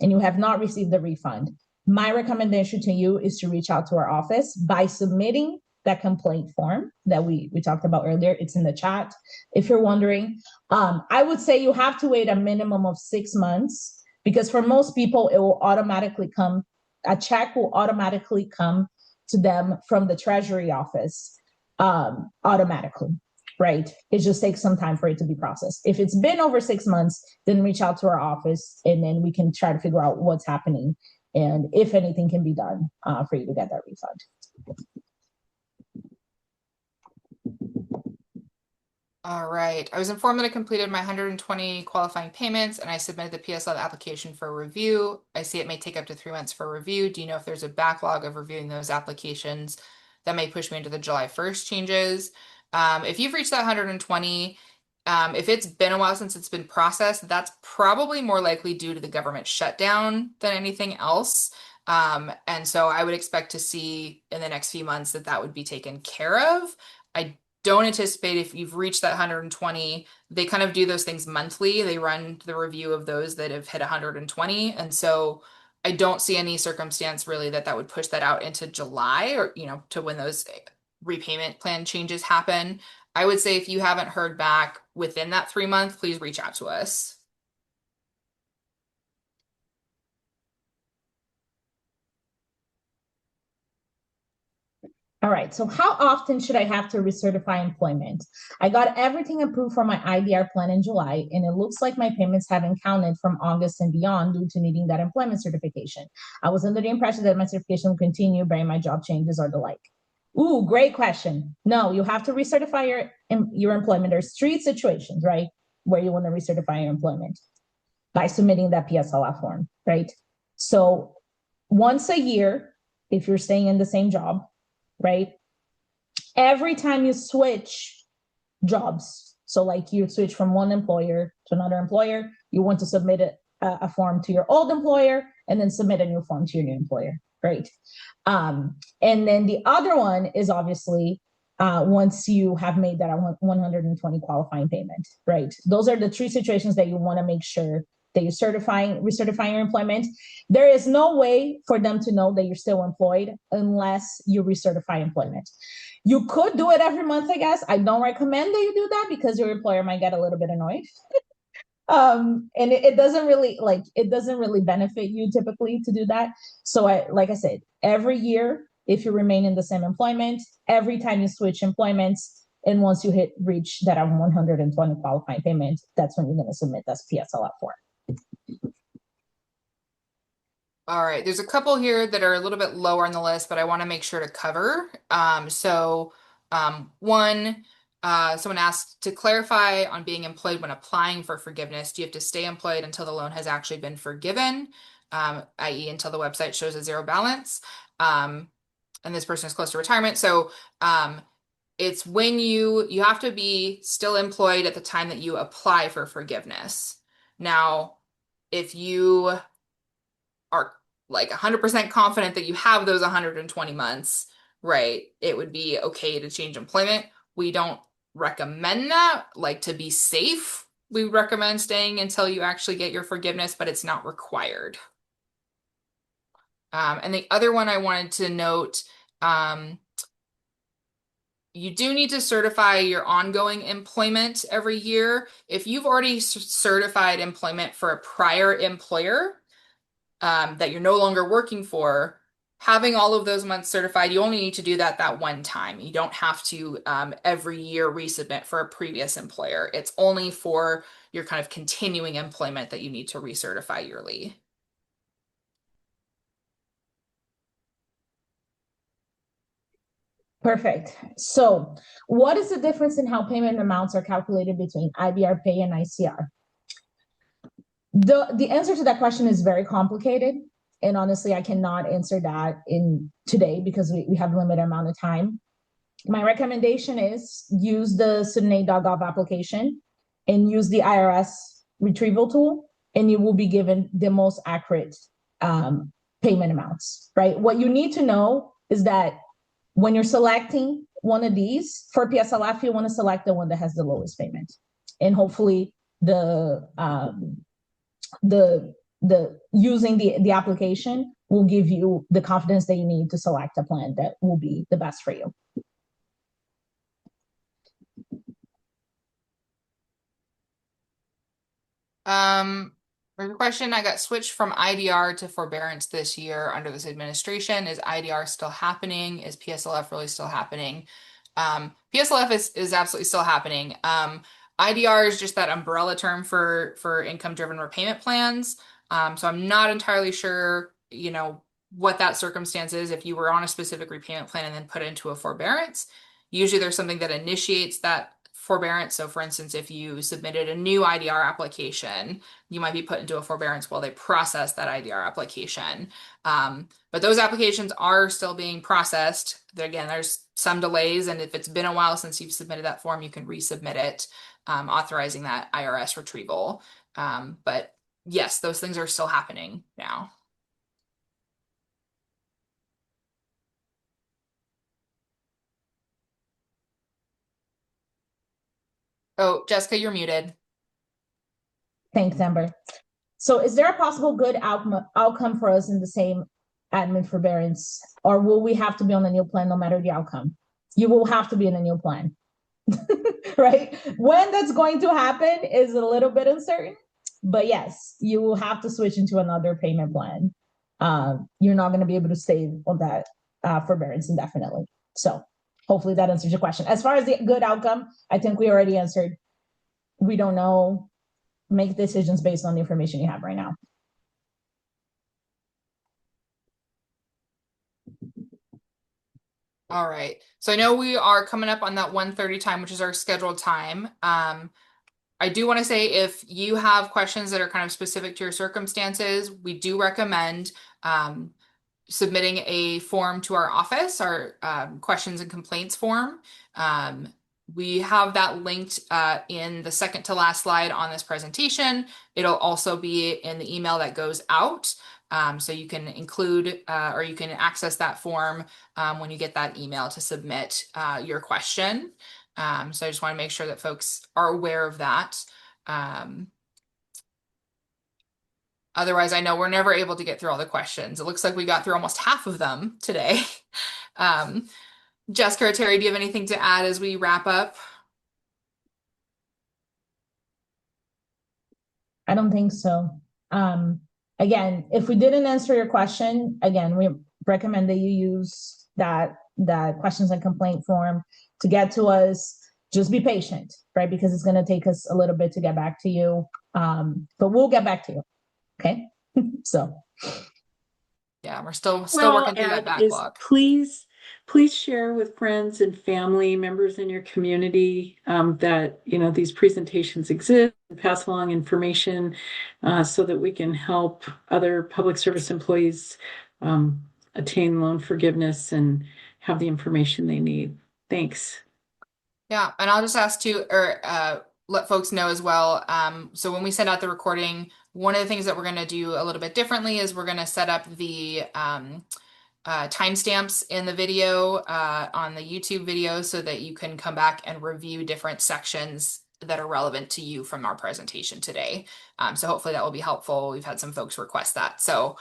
and you have not received the refund, my recommendation to you is to reach out to our office by submitting that complaint form that we talked about earlier. It's in the chat if you're wondering. I would say you have to wait a minimum of 6 months, because for most people, it will automatically come, a check will automatically come to them from the Treasury office automatically, right? It just takes some time for it to be processed. If it's been over 6 months, then reach out to our office and then we can try to figure out what's happening and if anything can be done for you to get that refund. All right. I was informed that I completed my 120 qualifying payments and I submitted the PSL application for review. I see it may take up to 3 months for review. Do you know if there's a backlog of reviewing those applications that may push me into the July 1st changes? If you've reached that 120, if it's been a while since it's been processed, that's probably more likely due to the government shutdown than anything else. And so I would expect to see in the next few months that would be taken care of. I don't anticipate if you've reached that 120, they kind of do those things monthly. They run the review of those that have hit 120. And so I don't see any circumstance really that would push that out into July or, to when those repayment plan changes happen. I would say if you haven't heard back within that 3 month, please reach out to us. All right, so how often should I have to recertify employment? I got everything approved for my IDR plan in July, and it looks like my payments haven't counted from August and beyond due to needing that employment certification. I was under the impression that my certification will continue bearing my job changes or the like. Ooh, great question. No, you have to recertify your employment. There's 3 situations, right, where you want to recertify your employment by submitting that PSLF form, right? So once a year, if you're staying in the same job, right? Every time you switch jobs, so like you switch from one employer to another employer, you want to submit a form to your old employer and then submit a new form to your new employer, right? And then the other one is obviously once you have made that 120 qualifying payment, right? Those are the three situations that you want to make sure that you're recertifying your employment. There is no way for them to know that you're still employed unless you recertify employment. You could do it every month, I guess. I don't recommend that you do that because your employer might get a little bit annoyed. And it doesn't really benefit you typically to do that. So like I said, every year, if you remain in the same employment, every time you switch employments, and once you reach that 120 qualifying payment, that's when you're going to submit that PSLF form. All right, there's a couple here that are a little bit lower on the list, but I want to make sure to cover. One, someone asked to clarify on being employed when applying for forgiveness. Do you have to stay employed until the loan has actually been forgiven, i.e. until the website shows a zero balance, and this person is close to retirement? So it's when you have to be still employed at the time that you apply for forgiveness. Now, if you are like 100% confident that you have those 120 months, right, it would be okay to change employment. We don't recommend that. Like, to be safe, we recommend staying until you actually get your forgiveness, but it's not required. And the other one I wanted to note, you do need to certify your ongoing employment every year. If you've already certified employment for a prior employer, that you're no longer working for, having all of those months certified, you only need to do that one time. You don't have to every year resubmit for a previous employer. It's only for your kind of continuing employment that you need to recertify yearly. Perfect. So what is the difference in how payment amounts are calculated between IBR pay and ICR? The answer to that question is very complicated. And honestly, I cannot answer that in today because we have a limited amount of time. My recommendation is use the Studentaid.gov application and use the IRS retrieval tool, and you will be given the most accurate payment amounts, right? What you need to know is that when you're selecting one of these for PSLF, you want to select the one that has the lowest payment. And hopefully the using the application will give you the confidence that you need to select a plan that will be the best for you. For the question, I got switched from IDR to forbearance this year under this administration. Is IDR still happening? Is PSLF really still happening? PSLF is absolutely still happening. IDR is just that umbrella term for income-driven repayment plans. So I'm not entirely sure, what that circumstance is if you were on a specific repayment plan and then put into a forbearance. Usually there's something that initiates that forbearance. So for instance, if you submitted a new IDR application, you might be put into a forbearance while they process that IDR application. But those applications are still being processed. Again, there's some delays, and if it's been a while since you've submitted that form, you can resubmit it, authorizing that IRS retrieval. But yes, those things are still happening now. Oh, Jessica, you're muted. Thanks, Amber. So is there a possible good outcome for us in the same admin forbearance, or will we have to be on a new plan no matter the outcome? You will have to be in a new plan, right? When that's going to happen is a little bit uncertain, but yes, you will have to switch into another payment plan. You're not going to be able to stay on that forbearance indefinitely. So hopefully that answers your question. As far as the good outcome, I think we already answered. We don't know. Make decisions based on the information you have right now. All right. So I know we are coming up on that 1:30 time, which is our scheduled time. I do want to say if you have questions that are kind of specific to your circumstances, we do recommend submitting a form to our office, our questions and complaints form. We have that linked in the second to last slide on this presentation. It'll also be in the email that goes out. So you can include or you can access that form when you get that email to submit your question. So I just want to make sure that folks are aware of that. Otherwise, I know we're never able to get through all the questions. It looks like we got through almost half of them today. Jessica or Terry, do you have anything to add as we wrap up? I don't think so. Again, if we didn't answer your question, again, we recommend that you use that questions and complaint form to get to us. Just be patient, right? Because it's going to take us a little bit to get back to you. But we'll get back to you. Okay. So Yeah, we're still Well, working through that add is backlog. please share with friends and family members in your community that these presentations exist, and pass along information so that we can help other public service employees attain loan forgiveness and have the information they need. Thanks. Yeah, and I'll just ask to or let folks know as well. So when we send out the recording, one of the things that we're going to do a little bit differently is we're going to set up the timestamps in the video on the YouTube video so that you can come back and review different sections that are relevant to you from our presentation today. So hopefully that will be helpful. We've had some folks request that. So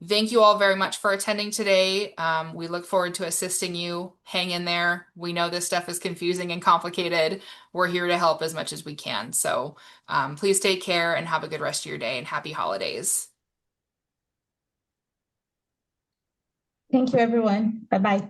thank you all very much for attending today. We look forward to assisting you. Hang in there. We know this stuff is confusing and complicated. We're here to help as much as we can. So please take care and have a good rest of your day and happy holidays. thank you, everyone. Bye bye.